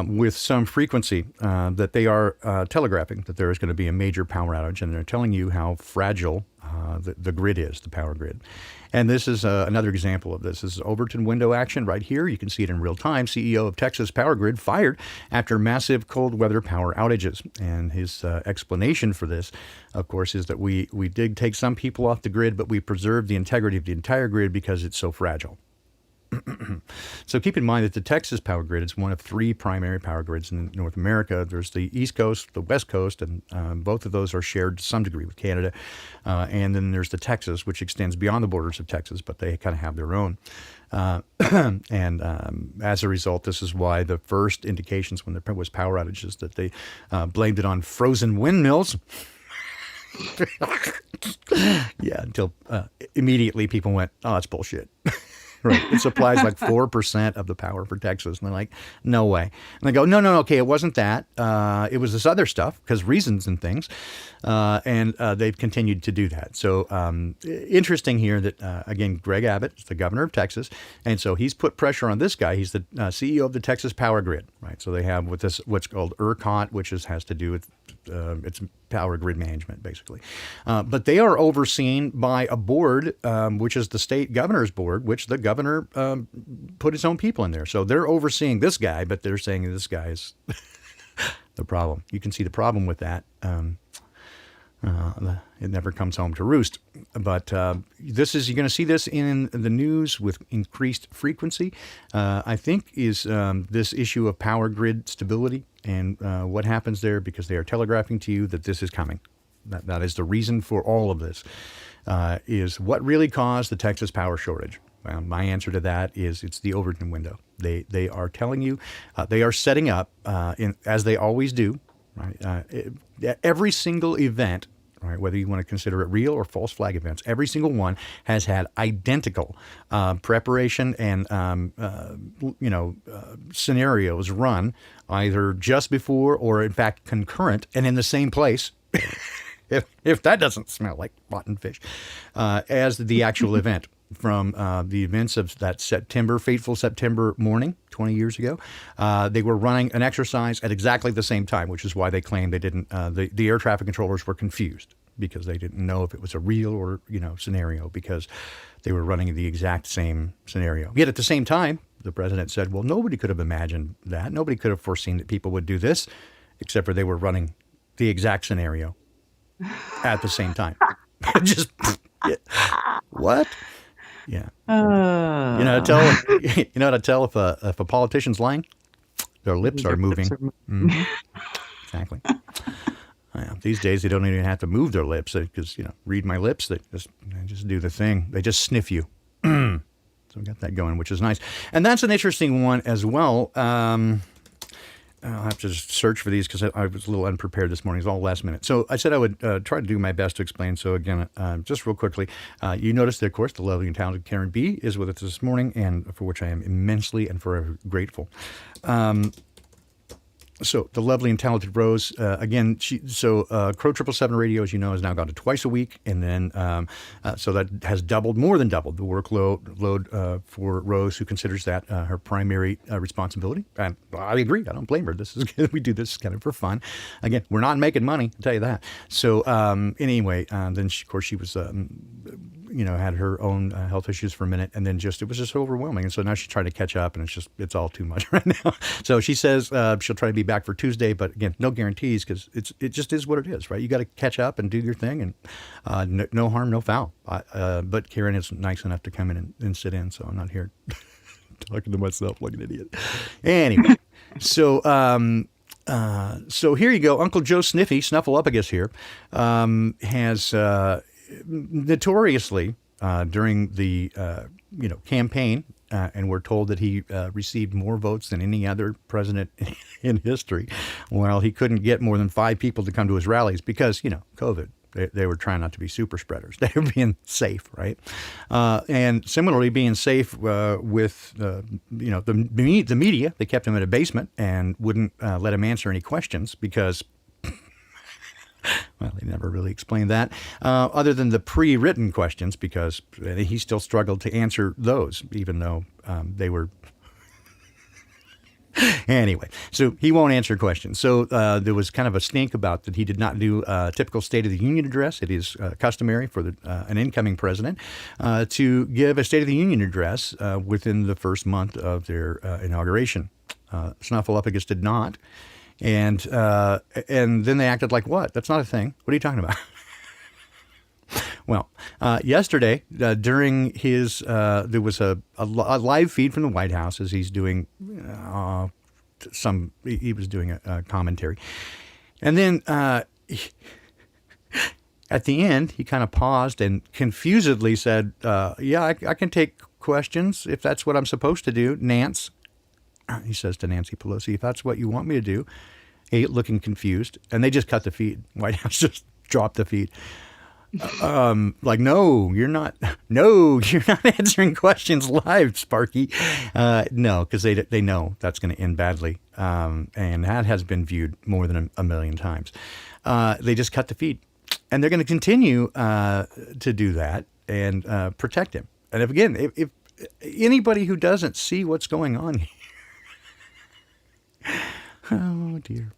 with some frequency that they are telegraphing that there is going to be a major power outage, and they're telling you how fragile the grid is, the power grid. And this is another example of this. This is Overton window action right here. You can see it in real time. CEO of Texas Power Grid fired after massive cold weather power outages. And his explanation for this, of course, is that we did take some people off the grid, but we preserved the integrity of the entire grid because it's so fragile. So keep in mind that the Texas power grid is one of three primary power grids in North America. There's the East Coast, the West Coast, and both of those are shared to some degree with Canada. And then there's the Texas, which extends beyond the borders of Texas, but they kind of have their own. And as a result, this is why the first indications when there was power outages that they blamed it on frozen windmills. Yeah, until immediately people went, oh, that's bullshit. Right. It supplies like 4% of the power for Texas. And they're like, no way. And they go, no, okay, it wasn't that. It was this other stuff because reasons and things. And they've continued to do that. So interesting here that, again, Greg Abbott is the governor of Texas. And so he's put pressure on this guy. He's the CEO of the Texas Power Grid. Right. So they have with this what's called ERCOT, which has to do with it's power grid management, basically. But they are overseen by a board, which is the state governor's board, which the governor put his own people in there. So they're overseeing this guy, but they're saying this guy is the problem. You can see the problem with that. It never comes home to roost. But you're going to see this in the news with increased frequency. I think is this issue of power grid stability and what happens there, because they are telegraphing to you that this is coming. That is the reason for all of this. Is what really caused the Texas power shortage? Well, my answer to that is it's the Overton window. They are telling you, they are setting up, as they always do, right? Every single event, right, whether you want to consider it real or false flag events, every single one has had identical preparation and scenarios run either just before or, in fact, concurrent and in the same place. If that doesn't smell like rotten fish, as the actual event. From the events of that fateful September morning 20 years ago. They were running an exercise at exactly the same time, which is why they claimed they didn't, the air traffic controllers were confused because they didn't know if it was a real or, scenario, because they were running the exact same scenario. Yet at the same time, the president said, well, nobody could have imagined that. Nobody could have foreseen that people would do this, except for they were running the exact scenario at the same time. Just, what? Yeah. You know how to tell if a politician's lying? Their lips are moving. Mm-hmm. Exactly. These days, they don't even have to move their lips because, read my lips. They just do the thing. They just sniff you. So we got that going, which is nice. And that's an interesting one as well. I'll have to just search for these because I was a little unprepared this morning. It's all last minute. So I said I would try to do my best to explain. So again, just real quickly, you noticed that, of course, the lovely and talented Karen B. is with us this morning, and for which I am immensely and forever grateful. So the lovely and talented Rose, again, Crow 777 Radio, as you know, has now gone to twice a week. And then, so that has more than doubled the workload for Rose, who considers that her primary responsibility. And I agree. I don't blame her. This is good. We do this kind of for fun. Again, we're not making money, I'll tell you that. So anyway, then of course she was, had her own health issues for a minute, and then it was just overwhelming. And so now she's trying to catch up, and it's all too much right now. So she says she'll try to be back for Tuesday, but again, no guarantees because it just is what it is, right? You got to catch up and do your thing, and no harm, no foul. But Karen is nice enough to come in and sit in, so I'm not here talking to myself like an idiot. Anyway, so here you go. Uncle Joe Snuffleupagus here, has notoriously during the campaign, and we're told that he received more votes than any other president in history. Well, he couldn't get more than 5 people to come to his rallies because COVID. They were trying not to be super spreaders. They were being safe, right? And similarly, being safe with the media. They kept him in a basement and wouldn't let him answer any questions because. Well, they never really explained that, other than the pre-written questions, because he still struggled to answer those, even though they were. Anyway, so he won't answer questions. So there was kind of a stink about that he did not do a typical State of the Union address. It is customary for an incoming president to give a State of the Union address within the first month of their inauguration. Snuffleupagus did not. And then they acted like, what? That's not a thing. What are you talking about? Well, yesterday, during his, there was a live feed from the White House as he's doing he was doing a commentary. And then at the end, he kind of paused and confusedly said, yeah, I can take questions if that's what I'm supposed to do, Nance. He says to Nancy Pelosi, if that's what you want me to do, looking confused. And they just cut the feed. White House just dropped the feed. Like, no, you're not answering questions live, Sparky. No, because they know that's going to end badly. And that has been viewed more than a million times. They just cut the feed. And they're going to continue to do that and protect him. And if anybody who doesn't see what's going on here, oh dear.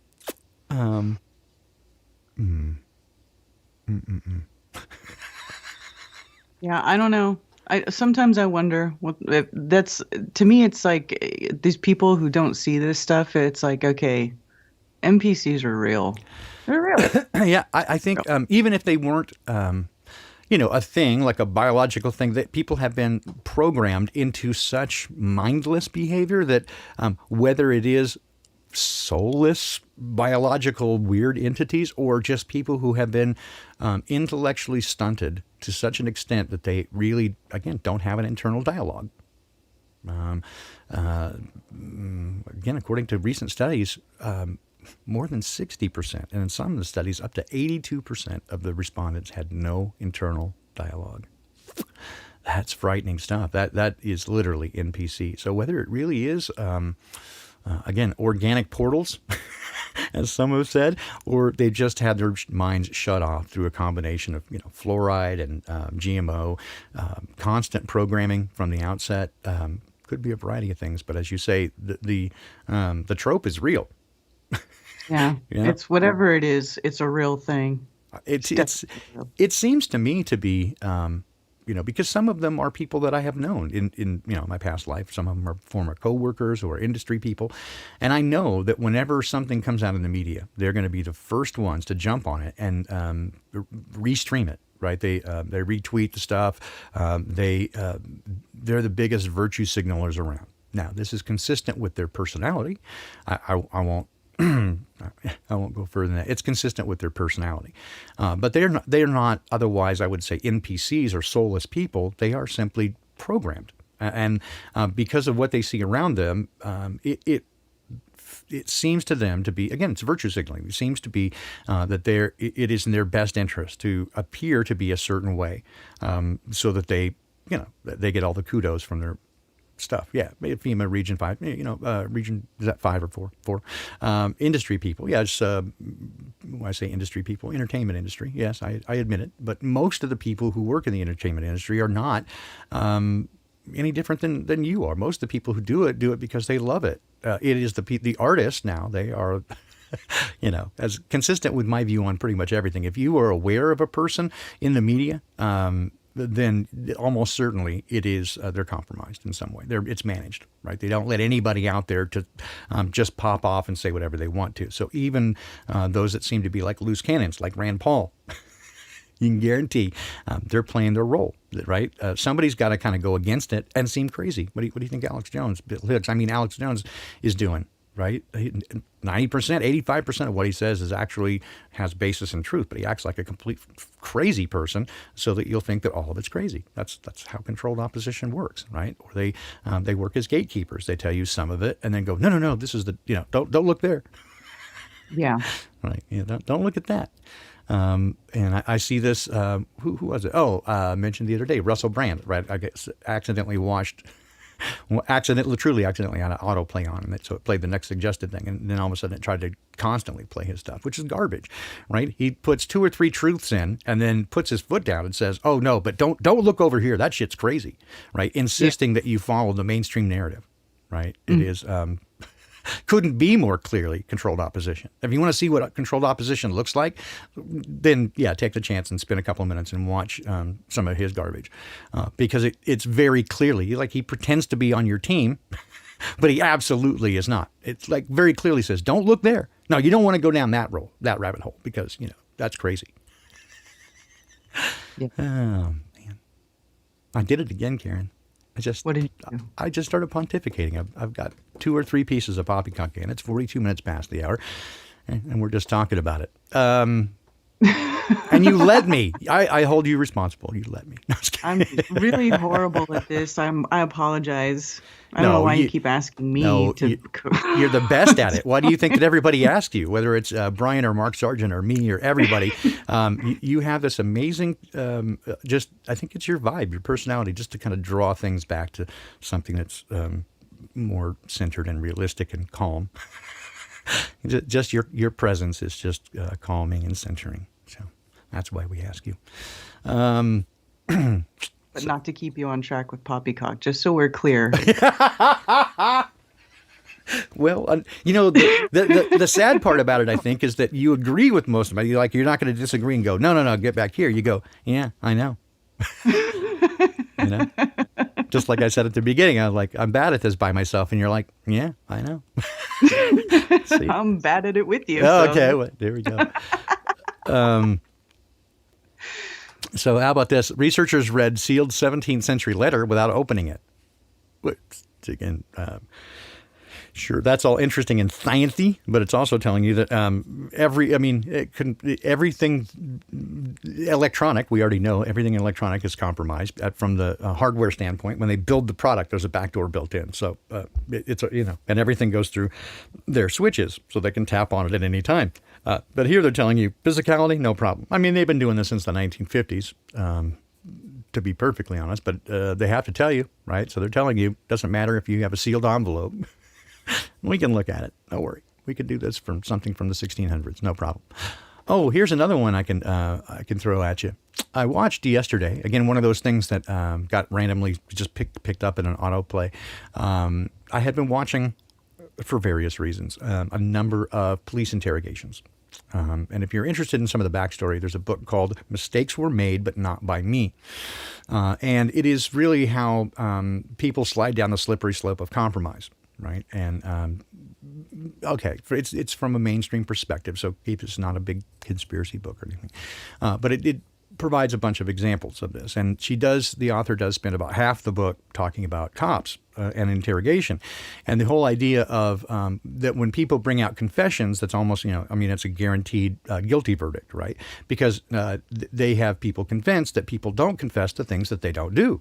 Yeah, I don't know. Sometimes I wonder what if that's, to me, it's like these people who don't see this stuff. It's like, okay, NPCs are real. They're real. Yeah, I think even if they weren't, a thing like a biological thing, that people have been programmed into such mindless behavior that whether it is soulless biological weird entities or just people who have been intellectually stunted to such an extent that they really, again, don't have an internal dialogue. Again, according to recent studies, more than 60%, and in some of the studies, up to 82% of the respondents had no internal dialogue. That's frightening stuff. That is literally NPC. So whether it really is, again, organic portals, as some have said, or they just had their minds shut off through a combination of fluoride and GMO, constant programming from the outset, could be a variety of things. But as you say, the trope is real. Yeah, it's whatever it is. It's a real thing. It seems to me to be, because some of them are people that I have known in my past life. Some of them are former coworkers or industry people, and I know that whenever something comes out in the media, they're going to be the first ones to jump on it and restream it. Right? They retweet the stuff. They're the biggest virtue signalers around. Now, this is consistent with their personality. I won't I won't go further than that. It's consistent with their personality, but they are not otherwise, I would say, NPCs or soulless people. They are simply programmed, and because of what they see around them, it seems to them to be, again, it's virtue signaling. It seems to be that it is in their best interest to appear to be a certain way, so that they get all the kudos from their stuff. Yeah, FEMA Region 5, region, is that 5 or 4? 4. Industry people. Yeah, it's, when I say industry people, entertainment industry. Yes, I admit it. But most of the people who work in the entertainment industry are not any different than you are. Most of the people who do it because they love it. It is the artists now. They are, as consistent with my view on pretty much everything. If you are aware of a person in the media, then almost certainly it is they're compromised in some way. It's managed, right? They don't let anybody out there to just pop off and say whatever they want to. So even those that seem to be like loose cannons, like Rand Paul, you can guarantee they're playing their role, right? Somebody's got to kind of go against it and seem crazy. What do you think Alex Jones, Bill Hicks? I mean, Alex Jones is doing, right? 90%, 85% of what he says has basis in truth, but he acts like a complete crazy person so that you'll think that all of it's crazy. That's how controlled opposition works, right? Or they work as gatekeepers. They tell you some of it and then go, no, this is don't look there. Yeah. Right. Don't look at that. And I see this, who was it? Oh, I mentioned the other day, Russell Brand, right? I guess accidentally truly accidentally had an autoplay on, and so it played the next suggested thing. And then all of a sudden it tried to constantly play his stuff, which is garbage, right? He puts 2 or 3 truths in and then puts his foot down and says, oh no, but don't look over here. That shit's crazy, right? Insisting that you follow the mainstream narrative, right? It is, couldn't be more clearly controlled opposition. If you want to see what controlled opposition looks like, then yeah, take the chance and spend a couple of minutes and watch some of his garbage, because it's very clearly like he pretends to be on your team, but he absolutely is not. It's like very clearly says, don't look there. No, you don't want to go down that rabbit hole because that's crazy. Yeah. Oh man, I did it again, Karen. What did you do? I just started pontificating. I've got 2 or 3 pieces of PoppyCock in. It's 42 minutes past the hour, and we're just talking about it. And you let me. I hold you responsible. You let me. No, I'm really horrible at this. I apologize. I don't know why you keep asking me to. You're the best at it. Why do you think that everybody asks you, whether it's Brian or Mark Sargent or me or everybody? You have this amazing, I think it's your vibe, your personality, just to kind of draw things back to something that's more centered and realistic and calm. Just your presence is just calming and centering. So that's why we ask you. But not to keep you on track with PoppyCock, just so we're clear. Well, the sad part about it, I think, is that you agree with most of it. You're not going to disagree and go, no, get back here. You go, yeah, I know. Just like I said at the beginning, I was like, I'm bad at this by myself. And you're like, yeah, I know. I'm bad at it with you. Oh, so. Okay, well, there we go. So how about this? Researchers read sealed 17th century letter without opening it. Again, sure, that's all interesting and sciencey, but it's also telling you that everything electronic, we already know everything electronic is compromised from the hardware standpoint. When they build the product, there's a backdoor built in. So it's and everything goes through their switches so they can tap on it at any time. But here they're telling you physicality, no problem. I mean, they've been doing this since the 1950s, to be perfectly honest, but they have to tell you, right? So they're telling you, doesn't matter if you have a sealed envelope. We can look at it. Don't worry. We could do this from something from the 1600s. No problem. Oh, here's another one I can throw at you. I watched yesterday, again, one of those things that got randomly just picked up in an autoplay. I had been watching, for various reasons, a number of police interrogations. And if you're interested in some of the backstory, there's a book called Mistakes Were Made, But Not By Me. And it is really how people slide down the slippery slope of compromise, right? And, okay, it's from a mainstream perspective, so it's not a big conspiracy book or anything. But it provides a bunch of examples of this. And the author does spend about half the book talking about cops and interrogation. And the whole idea of that when people bring out confessions, that's almost, it's a guaranteed guilty verdict, right? Because they have people convinced that people don't confess to things that they don't do.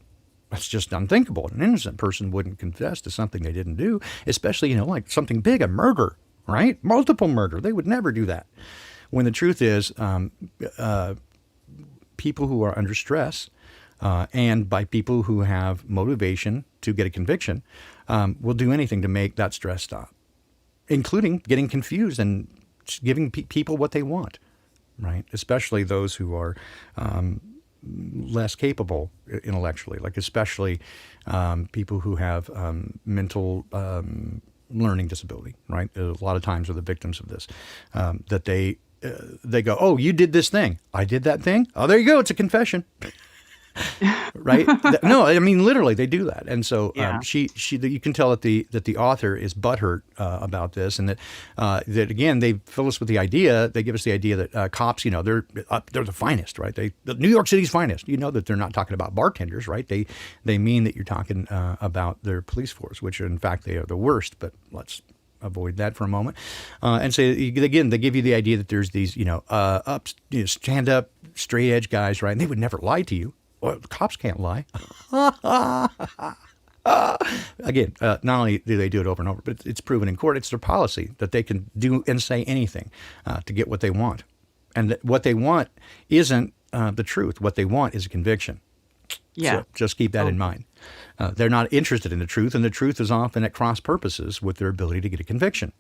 That's just unthinkable. An innocent person wouldn't confess to something they didn't do, especially, like something big, a murder, right? Multiple murder. They would never do that. When the truth is, people who are under stress and by people who have motivation to get a conviction will do anything to make that stress stop, including getting confused and giving people what they want, right? Especially those who are less capable intellectually, like especially people who have mental learning disability, right? A lot of times are the victims of this, that they go, oh, you did this thing. I did that thing. Oh, there you go. It's a confession. Right? No, I mean, literally they do that. And so you can tell that the author is butthurt about this, and that again, they fill us with the idea, they give us the idea that cops, they're the finest, right? New York City's finest. You know that they're not talking about bartenders, right? They mean that you're talking about their police force, which in fact they are the worst, but let's avoid that for a moment, and say again, they give you the idea that there's these, stand up, straight edge guys, right? And they would never lie to you. Well, the cops can't lie. Again, not only do they do it over and over, but it's proven in court. It's their policy that they can do and say anything to get what they want, and what they want isn't the truth. What they want is a conviction. Yeah. So just keep that in mind. They're not interested in the truth, and the truth is often at cross purposes with their ability to get a conviction.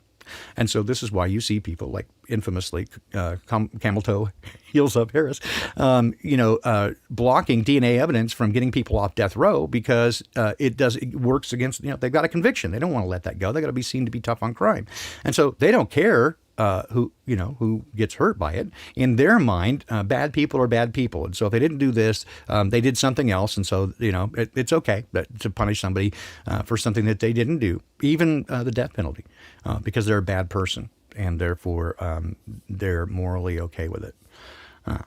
And so this is why you see people like infamously Camel Toe, Heels Up Harris, blocking DNA evidence from getting people off death row because it works against, they've got a conviction. They don't want to let that go. They got to be seen to be tough on crime. And so they don't care who gets hurt by it. In their mind, bad people are bad people. And so if they didn't do this, they did something else. And so, it's okay to punish somebody for something that they didn't do, even the death penalty, because they're a bad person. And therefore, they're morally okay with it.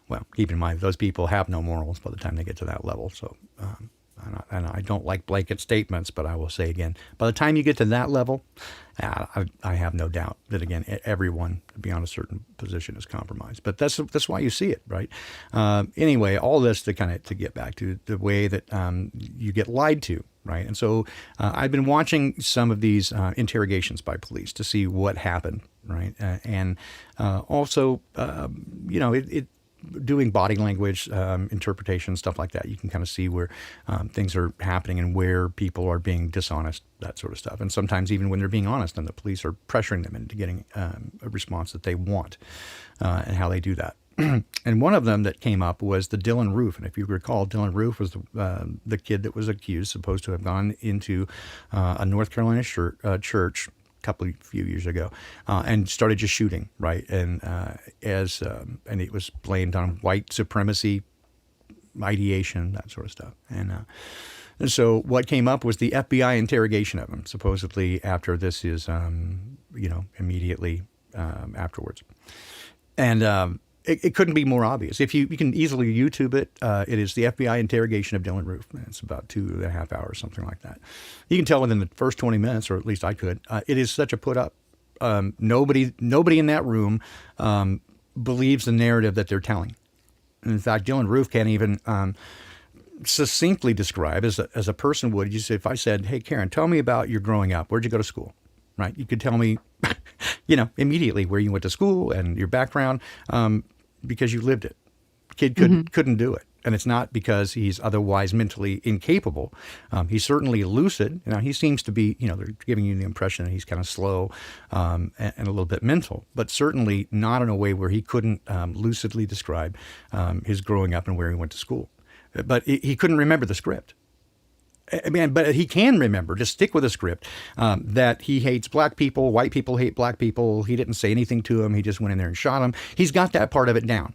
Well, keep in mind, those people have no morals by the time they get to that level. So, and I don't like blanket statements, but I will say again, by the time you get to that level, I have no doubt that, again, everyone beyond a certain position is compromised. But that's why you see it, right? Anyway, all this to get back to the way that you get lied to, right? And so I've been watching some of these interrogations by police to see what happened, right? And also, doing body language interpretation, stuff like that. You can kind of see where things are happening and where people are being dishonest, that sort of stuff. And sometimes even when they're being honest and the police are pressuring them into getting a response that they want, and how they do that. And one of them that came up was the Dylan Roof. And if you recall, Dylan Roof was the kid that was accused, supposed to have gone into a North Carolina church few years ago, and started just shooting, right? And and it was blamed on white supremacy, ideation, that sort of stuff. And so what came up was the FBI interrogation of him, supposedly after this is, immediately afterwards. And it couldn't be more obvious. If you can easily YouTube it, it is the FBI interrogation of Dylan Roof. It's about 2.5 hours, something like that. You can tell within the first 20 minutes, or at least I could. It is such a put up. Nobody in that room believes the narrative that they're telling. And in fact, Dylan Roof can't even succinctly describe as a person would. If I said, "Hey, Karen, tell me about your growing up. Where'd you go to school?" Right? You could tell me, immediately where you went to school and your background, because you lived it. Kid couldn't do it. And it's not because he's otherwise mentally incapable. He's certainly lucid. He seems to be, they're giving you the impression that he's kind of slow and a little bit mental, but certainly not in a way where he couldn't lucidly describe his growing up and where he went to school. But he couldn't remember the script. I mean, but he can remember, just stick with the script, that he hates black people, white people hate black people. He didn't say anything to him. He just went in there and shot him. He's got that part of it down,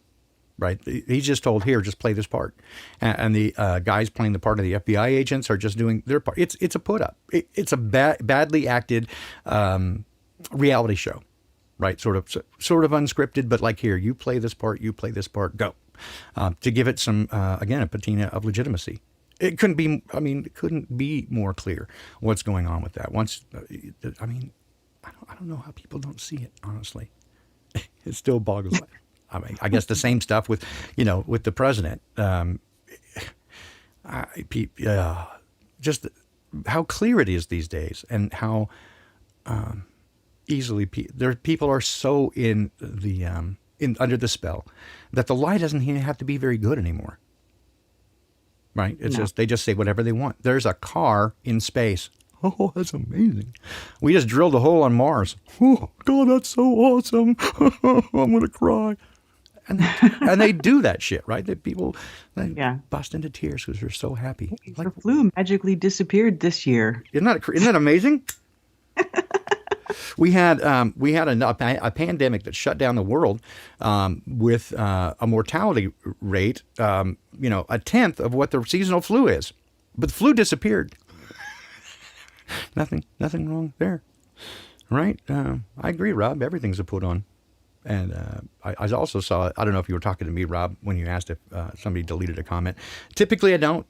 right? He's just told, here, just play this part. And the guys playing the part of the FBI agents are just doing their part. It's a put up. It's a badly acted reality show, right? Sort of unscripted, but like, here, you play this part, go. to give it some, again, a patina of legitimacy. It couldn't be more clear what's going on with that. I don't know how people don't see it, honestly. It still boggles my. I guess the same stuff with the president. Just how clear it is these days, and how easily people are so in the under the spell that the lie doesn't even have to be very good anymore. Right? It's they just say whatever they want. There's a car in space. Oh, that's amazing. We just drilled a hole on Mars. Oh, God, that's so awesome. I'm going to cry. And they do that shit, right? That people bust into tears because they're so happy. The flu magically disappeared this year. Isn't that amazing? We had a pandemic that shut down the world with a mortality rate, a tenth of what the seasonal flu is. But the flu disappeared. Nothing wrong there, right? I agree, Rob. Everything's a put on. And I also saw, I don't know if you were talking to me, Rob, when you asked if somebody deleted a comment. Typically, I don't.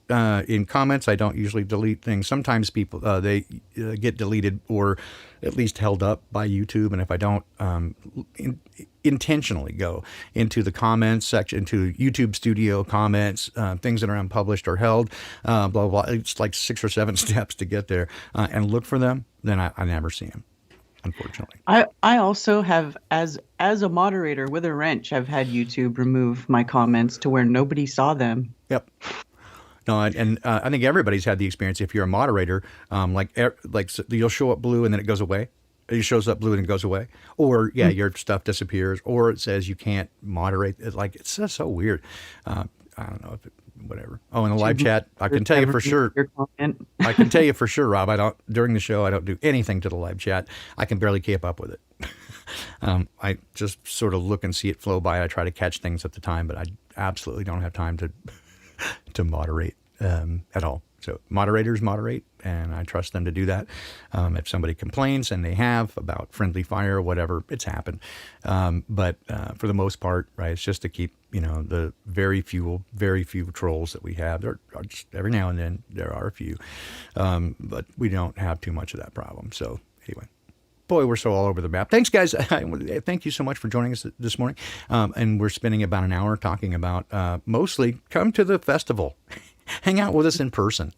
In comments, I don't usually delete things. Sometimes people, they get deleted or at least held up by YouTube. And if I don't intentionally go into the comments section, into YouTube Studio comments, things that are unpublished or held, blah, blah, blah. It's like 6 or 7 steps to get there and look for them. Then I never see them. Unfortunately, I also have, as a moderator with a wrench, I've had YouTube remove my comments to where nobody saw them. Yep. No, and I think everybody's had the experience. If you're a moderator, like you'll show up blue and then it goes away. It shows up blue and it goes away, or your stuff disappears, or it says you can't moderate. It's just so weird. I don't know if whatever. Oh, in the live chat, I can tell you for sure. I can tell you for sure, Rob. During the show, I don't do anything to the live chat. I can barely keep up with it. I just sort of look and see it flow by. I try to catch things at the time, but I absolutely don't have time to moderate at all. So moderators moderate, and I trust them to do that. If somebody complains, and they have, about friendly fire or whatever, it's happened. But for the most part, right, it's just to keep, the very few trolls that we have. There are just, every now and then there are a few, but we don't have too much of that problem. So anyway. Boy, we're so all over the map. Thanks, guys. Thank you so much for joining us this morning. And we're spending about an hour talking about mostly come to the festival. Hang out with us in person.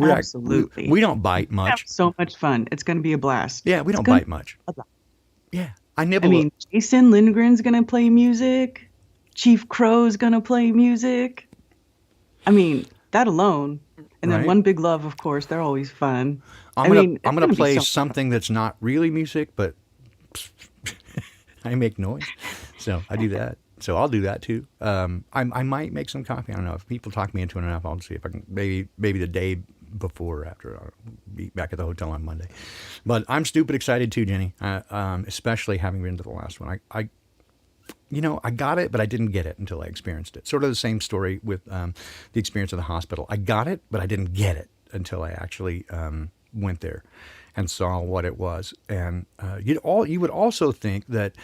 Absolutely. We don't bite much. Have so much fun. It's going to be a blast. Yeah, we don't bite much. Yeah, I nibble. I mean, Jason Lindgren's going to play music. Chief Crow's going to play music. I mean, that alone. And then One Big Love, of course. They're always fun. I'm going to play something that's not really music, but I make noise. So I do that. So I'll do that too. I might make some coffee. I don't know. If people talk me into it enough, I'll see if I can, maybe the day before or after. I'll be back at the hotel on Monday. But I'm stupid excited too, Jenny, especially having been to the last one. I got it, but I didn't get it until I experienced it. Sort of the same story with the experience of the hospital. I got it, but I didn't get it until I actually went there and saw what it was. And you would also think that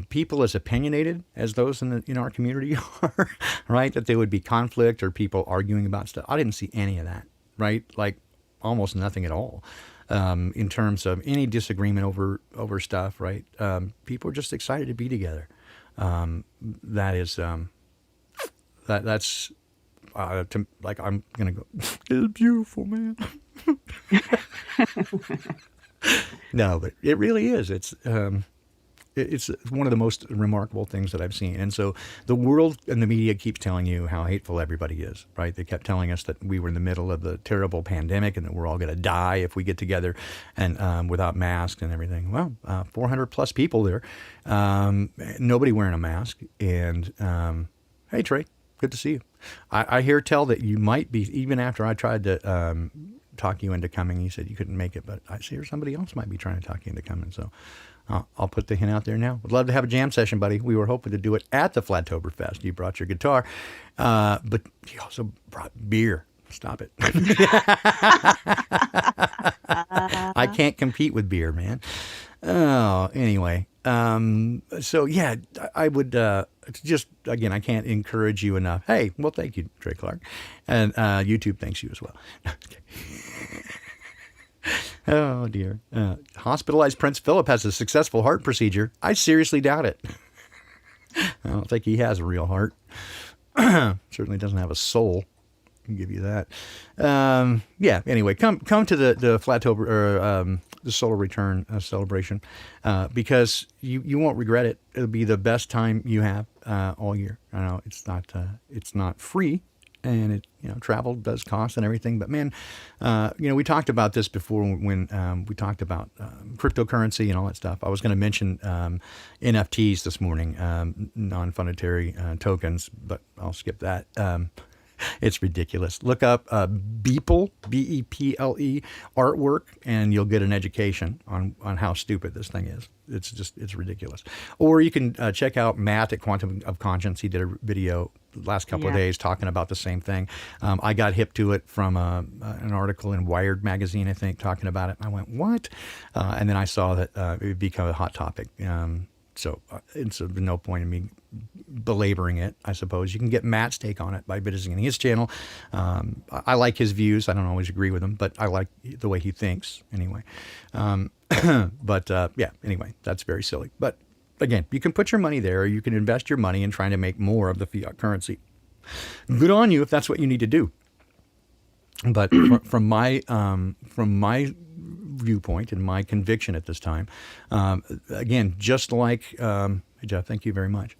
people as opinionated as those in our community are, right? That there would be conflict or people arguing about stuff. I didn't see any of that, right? Like almost nothing at all in terms of any disagreement over stuff, right? People are just excited to be together. That is that's I'm gonna go. It's beautiful, man. No, but it really is. It's one of the most remarkable things that I've seen. And so the world and the media keeps telling you how hateful everybody is, right? They kept telling us that we were in the middle of the terrible pandemic and that we're all going to die if we get together and without masks and everything. Well, 400 plus people there, nobody wearing a mask. And hey, Trey, good to see you. I hear tell that you might be, even after I tried to talk you into coming, you said you couldn't make it, but I hear somebody else might be trying to talk you into coming. So I'll put the hint out there now. Would love to have a jam session, buddy. We were hoping to do it at the Flattoberfest. You brought your guitar, but you also brought beer. Stop it. I can't compete with beer, man. Oh, anyway. So yeah, I would just again, I can't encourage you enough. Hey, well, thank you, Trey Clark, and YouTube thanks you as well. Oh dear. Hospitalized Prince Philip has a successful heart procedure. I seriously doubt it. I don't think he has a real heart. Certainly doesn't have a soul. I can give you that. Yeah. Anyway, come to the Flatober or the solar return celebration because you won't regret it. It'll be the best time you have all year. I know it's not free, and it travel does cost and everything. But man, we talked about this before when we talked about cryptocurrency and all that stuff. I was going to mention NFTs this morning, non-monetary tokens, but I'll skip that. It's ridiculous. Look up Beeple, Beeple artwork, and you'll get an education on how stupid this thing is. It's ridiculous. Or you can check out Matt at Quantum of Conscience. He did a video last couple of days talking about the same thing. I got hip to it from an article in Wired magazine, I think, talking about it. And I went, what? And then I saw that it would become a hot topic. So it's no point in me belaboring it, I suppose. You can get Matt's take on it by visiting his channel. I like his views. I don't always agree with him, but I like the way he thinks anyway. Anyway, that's very silly. But again, you can put your money there, or you can invest your money in trying to make more of the fiat currency. Good on you if that's what you need to do. But from my viewpoint and my conviction at this time, again, just like Jeff, thank you very much.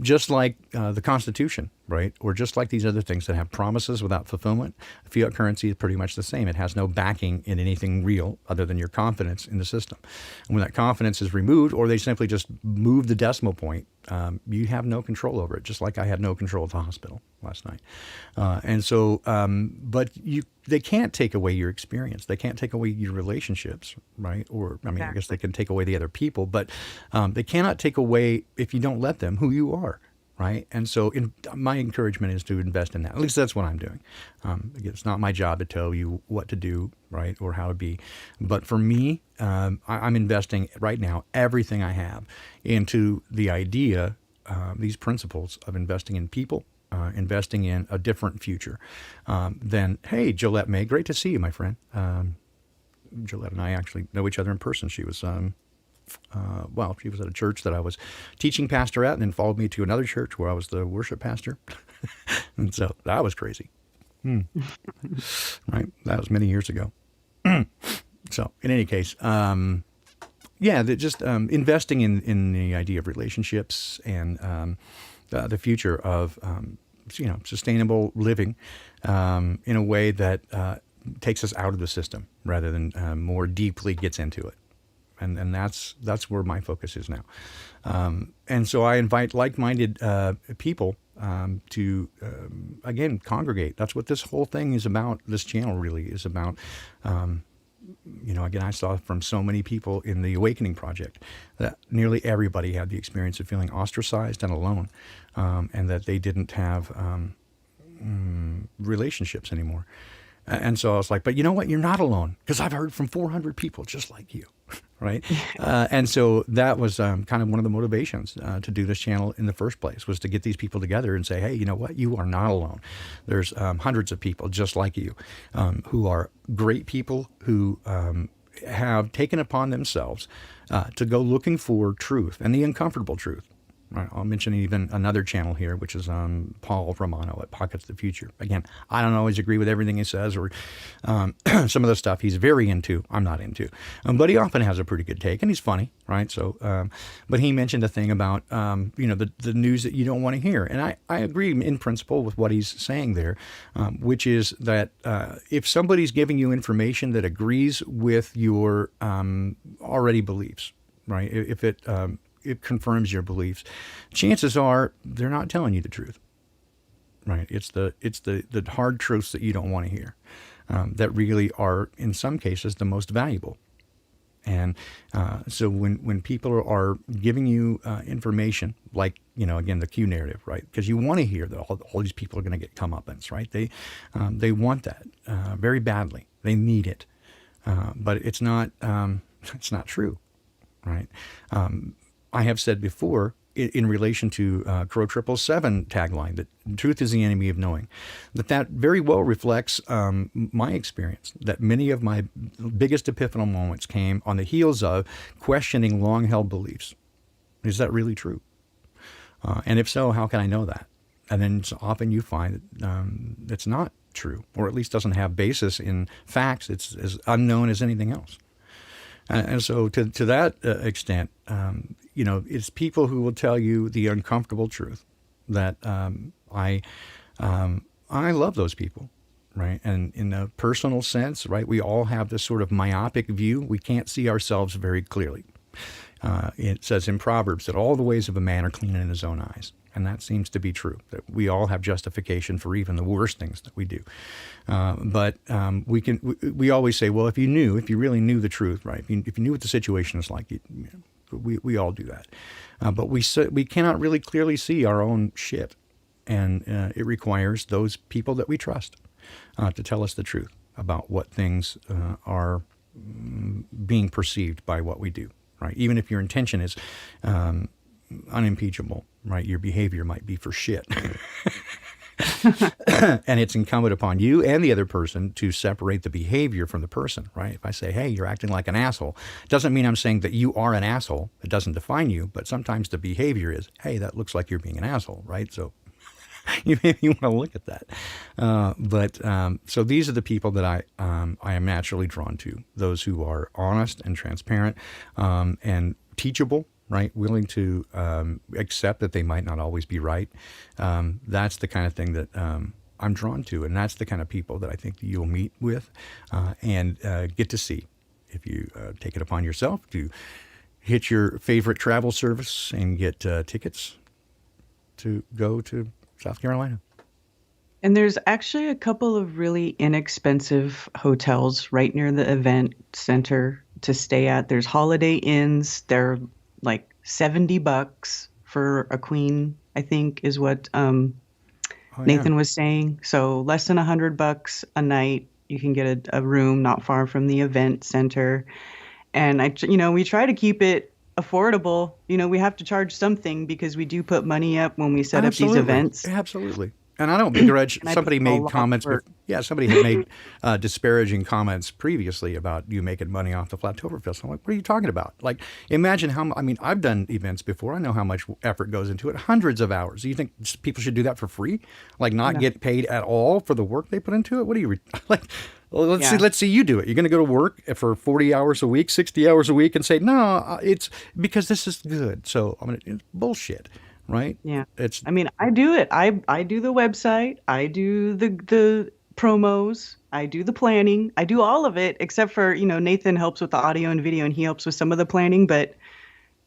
Just like the Constitution, right, or just like these other things that have promises without fulfillment, fiat currency is pretty much the same. It has no backing in anything real other than your confidence in the system. And when that confidence is removed, or they simply just move the decimal point, you have no control over it. Just like I had no control at the hospital last night. They can't take away your experience. They can't take away your relationships, right? Or, I mean, I guess they can take away the other people, but they cannot take away, if you don't let them, who you are, right? And so my encouragement is to invest in that. At least that's what I'm doing. Again, it's not my job to tell you what to do, right, or how to be. But for me, I'm investing right now everything I have into the idea, these principles of investing in people, investing in a different future. Then, hey, Gillette May, great to see you, my friend. Gillette and I actually know each other in person. She was, she was at a church that I was teaching pastor at, and then followed me to another church where I was the worship pastor. And so that was crazy. Right? That was many years ago. So in any case, investing in the idea of relationships and the future of sustainable living in a way that takes us out of the system rather than more deeply gets into it. And that's where my focus is now. And so I invite like-minded people to, again, congregate. That's what this whole thing is about. This channel really is about. Again, I saw from so many people in the Awakening Project that nearly everybody had the experience of feeling ostracized and alone, and that they didn't have relationships anymore. And so I was like, but you know what? You're not alone, because I've heard from 400 people just like you, right? And so that was kind of one of the motivations to do this channel in the first place, was to get these people together and say, hey, you know what? You are not alone. There's hundreds of people just like you who are great people who have taken upon themselves to go looking for truth, and the uncomfortable truth. Right. I'll mention even another channel here, which is Paul Romano at Pockets of the Future. Again, I don't always agree with everything he says, or some of the stuff he's very into, I'm not into. But he often has a pretty good take, and he's funny, right? So, but he mentioned a thing about, the news that you don't want to hear. And I agree in principle with what he's saying there, which is that if somebody's giving you information that agrees with your already beliefs, right? If it confirms your beliefs, chances are they're not telling you the truth, right? It's the hard truths that you don't want to hear that really are, in some cases, the most valuable. And so when people are giving you information, like, again, the Q narrative, right? Because you want to hear that all these people are going to get comeuppance, right? They want that very badly. They need it, but it's not true. right? I have said before in relation to Crow 777 tagline that truth is the enemy of knowing, that very well reflects my experience, that many of my biggest epiphanal moments came on the heels of questioning long-held beliefs. Is that really true? And if so, how can I know that? And then so often you find that it's not true, or at least doesn't have basis in facts. It's as unknown as anything else. And so to that extent, it's people who will tell you the uncomfortable truth that I love those people, right? And in a personal sense, right, we all have this sort of myopic view. We can't see ourselves very clearly. It says in Proverbs that all the ways of a man are clean in his own eyes. And that seems to be true, that we all have justification for even the worst things that we do. But we always say, well, if you really knew the truth, right? If you knew what the situation is like, we all do that. But we cannot really clearly see our own shit. And it requires those people that we trust to tell us the truth about what things are being perceived by what we do, right? Even if your intention is unimpeachable, right? Your behavior might be for shit. And it's incumbent upon you and the other person to separate the behavior from the person, right? If I say, hey, you're acting like an asshole, it doesn't mean I'm saying that you are an asshole. It doesn't define you, but sometimes the behavior is, hey, that looks like you're being an asshole, right? So you want to look at that. So these are the people that I am naturally drawn to, those who are honest and transparent and teachable, right? Willing to accept that they might not always be right. That's the kind of thing that I'm drawn to, and that's the kind of people that I think that you'll meet with and get to see if you take it upon yourself to hit your favorite travel service and get tickets to go to South Carolina. And there's actually a couple of really inexpensive hotels right near the event center to stay at. There's Holiday Inns. They're like $70 for a queen, I think is what Nathan was saying. So less than $100 a night. You can get a room not far from the event center. And we try to keep it affordable. We have to charge something because we do put money up when we set up these events. Absolutely. And I don't begrudge. Somebody made comments. Somebody had made disparaging comments previously about you making money off the Flattoberfest. I'm like, what are you talking about? Like, imagine I've done events before. I know how much effort goes into it. Hundreds of hours. Do you think people should do that for free? Like, not get paid at all for the work they put into it? What do you like? Well, let's see you do it. You're going to go to work for 40 hours a week, 60 hours a week, and say, no, it's because this is good. So it's bullshit. Right? Yeah. I do it. I do the website. I do the promos. I do the planning. I do all of it except for, Nathan helps with the audio and video and he helps with some of the planning, but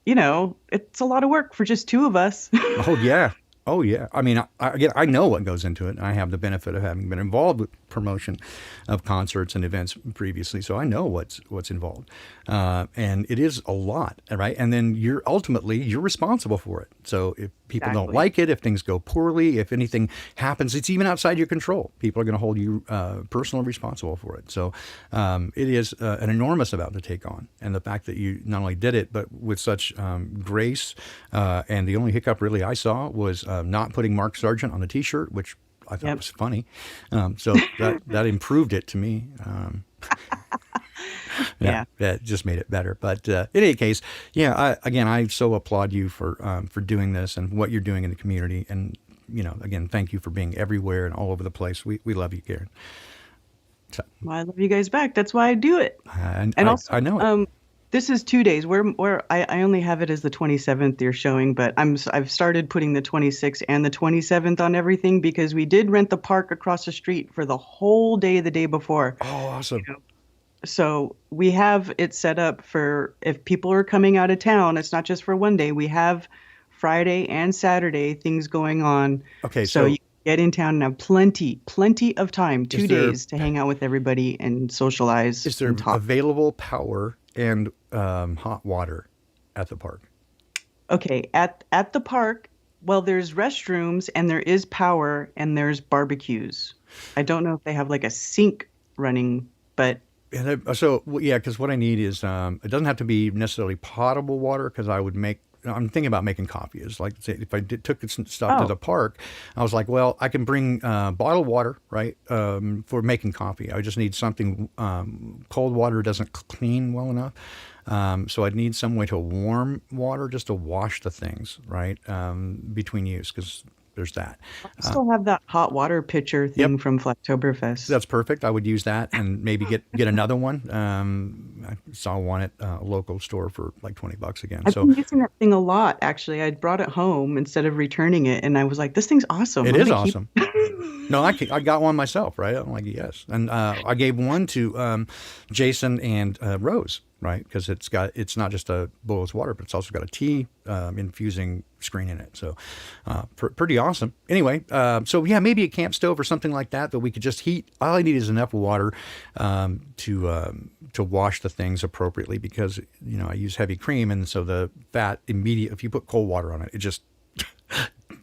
it's a lot of work for just two of us. Oh yeah. Oh yeah. I know what goes into it. I have the benefit of having been involved with promotion of concerts and events previously, so I know what's involved, and it is a lot, right? And then you're responsible for it. So if people don't like it, if things go poorly, if anything happens, it's even outside your control. People are going to hold you personally responsible for it. So it is an enormous amount to take on, and the fact that you not only did it but with such grace, and the only hiccup really I saw was not putting Mark Sargent on the T-shirt, which I thought was funny. So that improved it to me. That just made it better. But in any case, I so applaud you for doing this and what you're doing in the community. And again, thank you for being everywhere and all over the place. We love you, Karen. So, well, I love you guys back. That's why I do it. And also, I know it. This is 2 days. Where I only have it as the 27th you're showing, but I've started putting the 26th and the 27th on everything because we did rent the park across the street for the whole day the day before. Oh, awesome. So we have it set up for if people are coming out of town, it's not just for one day. We have Friday and Saturday things going on. Okay, so you get in town and have plenty of time, 2 days to hang out with everybody and socialize. Is there available power and hot water at the park? Okay, at the park, well, there's restrooms and there is power and there's barbecues. I don't know if they have like a sink running, but Because what I need is it doesn't have to be necessarily potable water because I'm thinking about making coffee. It's like, say, if I took some stuff to the park, I was like, well, I can bring bottled water, right, for making coffee. I just need something. Cold water doesn't clean well enough. So I'd need some way to warm water just to wash the things, right, between use, because there's that. I still have that hot water pitcher thing from Flaptoberfest. That's perfect. I would use that and maybe get another one. I saw one at a local store for like $20 again. I've been using that thing a lot, actually. I brought it home instead of returning it, and I was like, this thing's awesome. It is awesome. No, I got one myself, right? I'm like, yes. And I gave one to Jason and Rose, right? Because it's not just a bowl of water, but it's also got a tea infusing screen in it. So pretty awesome. Anyway, maybe a camp stove or something like that we could just heat. All I need is enough water to wash the things appropriately because, I use heavy cream. And so the fat if you put cold water on it, it just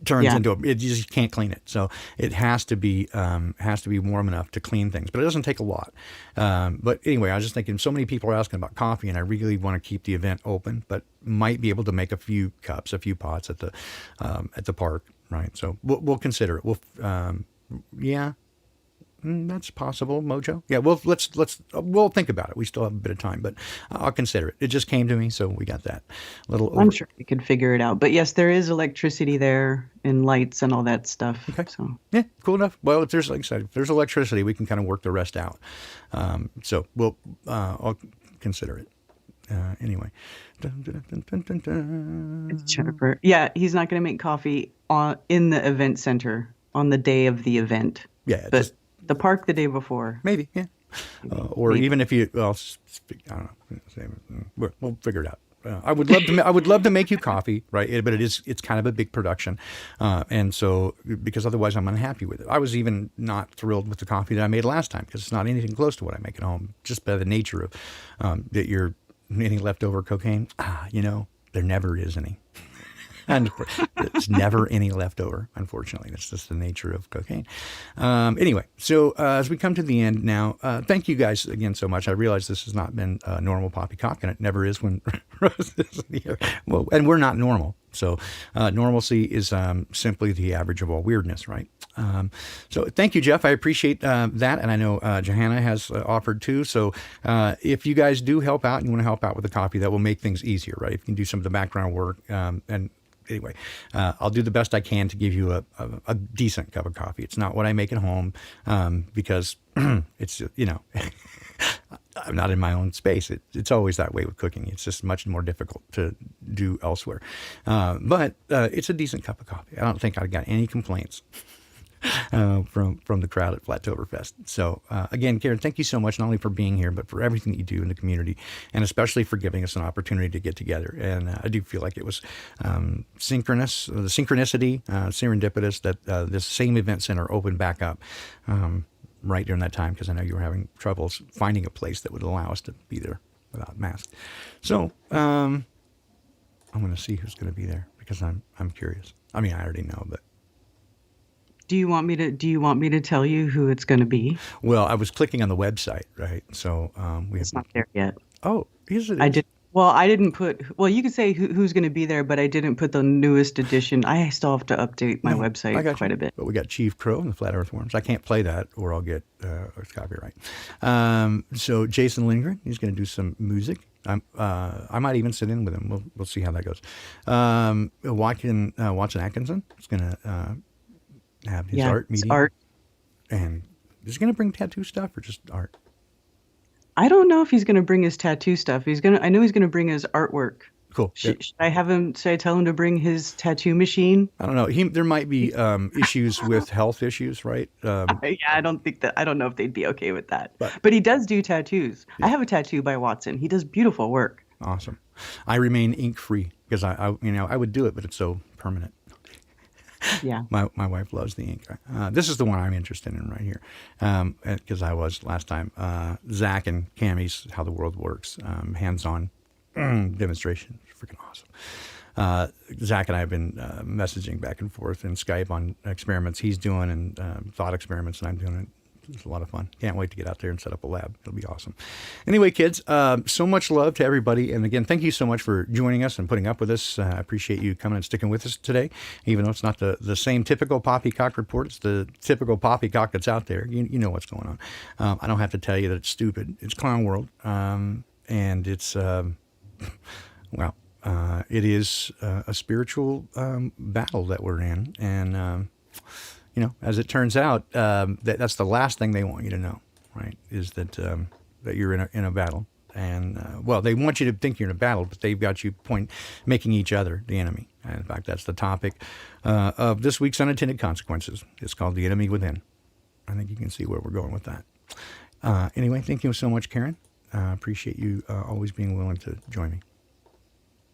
turns into you just can't clean it. So it has to be warm enough to clean things, but it doesn't take a lot. But anyway, I was just thinking so many people are asking about coffee and I really want to keep the event open, but might be able to make a few cups, a few pots at the park. Right. So we'll consider it. That's possible, Mojo. Yeah, well, we'll think about it. We still have a bit of time, but I'll consider it. It just came to me, so we got that I'm sure we could figure it out. But yes, there is electricity there and lights and all that stuff. Okay. So yeah, cool enough. Well, if there's, like I said, if there's electricity, we can kind of work the rest out. So I'll consider it. Anyway. It's Jennifer. Yeah, he's not going to make coffee in the event center on the day of the event. Yeah, but the park the day before. Maybe, yeah. Maybe. Even if you, I don't know. We'll figure it out. I would love to make you coffee, right? But it's kind of a big production, and so because otherwise I'm unhappy with it. I was even not thrilled with the coffee that I made last time because it's not anything close to what I make at home. Just by the nature of that you're any leftover cocaine. There never is any. And there's never any left over, unfortunately. That's just the nature of cocaine. Anyway, so as we come to the end now, thank you guys again so much. I realize this has not been normal Poppycock, and it never is when Rose is here. Well, and we're not normal. So normalcy is simply the average of all weirdness, right? So thank you, Jeff. I appreciate that. And I know Johanna has offered too. So if you guys do help out and you want to help out with the coffee, that will make things easier, right? If you can do some of the background work and anyway, I'll do the best I can to give you a decent cup of coffee. It's not what I make at home because it's, I'm not in my own space. It's always that way with cooking. It's just much more difficult to do elsewhere. But it's a decent cup of coffee. I don't think I got any complaints from the crowd at Flaptoberfest. So again, Karen, thank you so much, not only for being here, but for everything that you do in the community, and especially for giving us an opportunity to get together. And I do feel like it was synchronicity, serendipitous that this same event center opened back up right during that time, because I know you were having troubles finding a place that would allow us to be there without masks. So I'm going to see who's going to be there because I'm curious. I mean, I already know, but. Do you want me to tell you who it's going to be? Well, I was clicking on the website, right? So it's not there yet. Oh, is it? I did. Well, I didn't put. Well, you could say who's going to be there, but I didn't put the newest edition. I still have to update my website quite a bit. But we got Chief Crow and the Flat Earthworms. I can't play that, or I'll get copyright. So Jason Lindgren, he's going to do some music. I might even sit in with him. We'll see how that goes. Watson Atkinson is going to have his art meeting. Art. And is he going to bring tattoo stuff or just art? I don't know if he's going to bring his tattoo stuff. I know he's going to bring his artwork. Cool. Should I tell him to bring his tattoo machine? I don't know. There might be issues with health issues, right? I don't know if they'd be okay with that. But he does do tattoos. Yeah. I have a tattoo by Watson. He does beautiful work. Awesome. I remain ink free because I would do it, but it's so permanent. Yeah. My wife loves the ink. This is the one I'm interested in right here, because I was last time. Zach and Cammy's How the World Works, hands-on demonstration. It's freaking awesome. Zach and I have been messaging back and forth in Skype on experiments he's doing and thought experiments that I'm doing. It's a lot of fun. Can't wait to get out there and set up a lab. It'll be awesome. Anyway, kids, so much love to everybody. And again, thank you so much for joining us and putting up with us. I appreciate you coming and sticking with us today, even though it's not the same typical PoppyCock report. It's the typical PoppyCock that's out there. You know what's going on. I don't have to tell you that it's stupid. It's clown world. And it's, well, it is a spiritual battle that we're in. And, you know, as it turns out, that's the last thing they want you to know, right? Is that that you're in a battle, and well, they want you to think you're in a battle, but they've got you making each other the enemy. And in fact, that's the topic of this week's Unintended Consequences. It's called The Enemy Within. I think you can see where we're going with that. Anyway, thank you so much, Karen. Appreciate you always being willing to join me.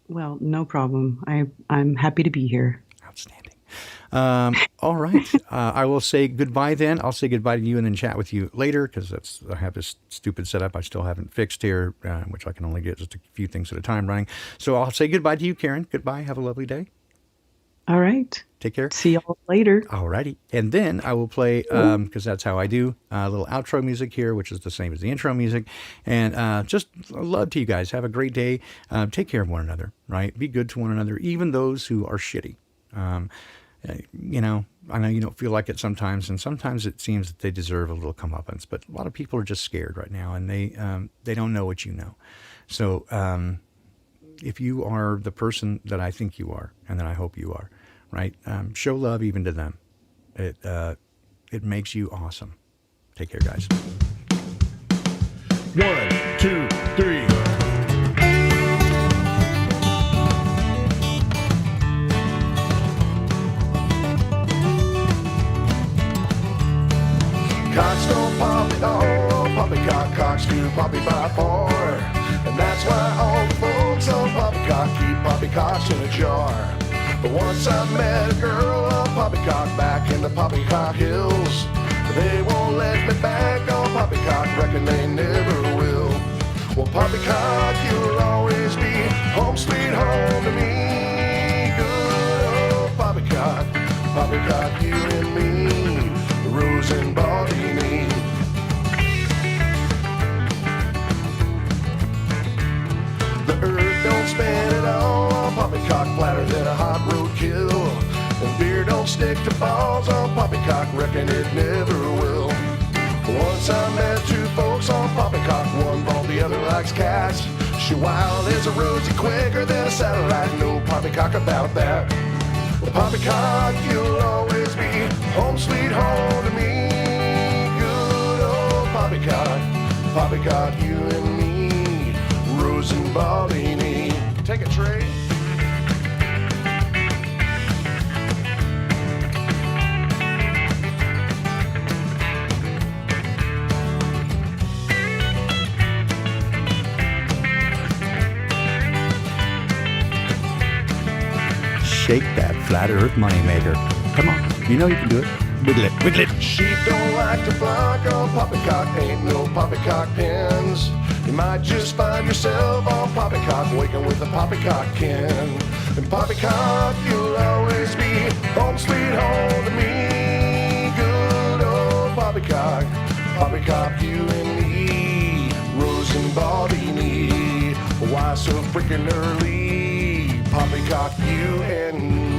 Well, no problem. I'm happy to be here. Outstanding. All right. I will say goodbye then. I'll say goodbye to you and then chat with you later because I have this stupid setup I still haven't fixed here, which I can only get just a few things at a time running. So I'll say goodbye to you, Karen. Goodbye. Have a lovely day. All right. Take care. See y'all later. All righty. And then I will play, because that's how I do, a little outro music here, which is the same as the intro music. And just love to you guys. Have a great day. Take care of one another, right? Be good to one another, even those who are shitty. You know, I know you don't feel like it sometimes, and sometimes it seems that they deserve a little comeuppance, but a lot of people are just scared right now, and they don't know what you know. So if you are the person that I think you are, and that I hope you are, right, show love even to them. It makes you awesome. Take care, guys. 1, 2, 3. Cocks don't pop it all, PoppyCock cocks do poppy by 4. And that's why all the folks on PoppyCock keep poppycocks in a jar. But once I met a girl on PoppyCock back in the PoppyCock hills, they won't let me back on PoppyCock, reckon they never will. Well, PoppyCock, you'll always be home sweet home to me. Good old PoppyCock, PoppyCock, you and me, Rose and Baldini. The earth don't spin at all on PoppyCock, flatter than a hot roadkill. And beer don't stick to balls on PoppyCock, reckon it never will. Once I met two folks on PoppyCock, one bald, the other likes cats. She wild as a rosy, quicker than a satellite, no PoppyCock about that. Well, PoppyCock, you'll always be home sweet home to me. Good old PoppyCock, PoppyCock, you and me, Rose and Baldini. Take a tray. Shake that flat earth moneymaker. Come on, you know you can do it. Wiggle it, wiggle it. Sheep don't like to flock on PoppyCock, ain't no PoppyCock pins. You might just find yourself on PoppyCock, waking with a PoppyCock can. And PoppyCock, you'll always be home sweet home to me. Good old PoppyCock, PoppyCock, you and me, Rose and Baldini. Why so freaking early? PoppyCock, you and me.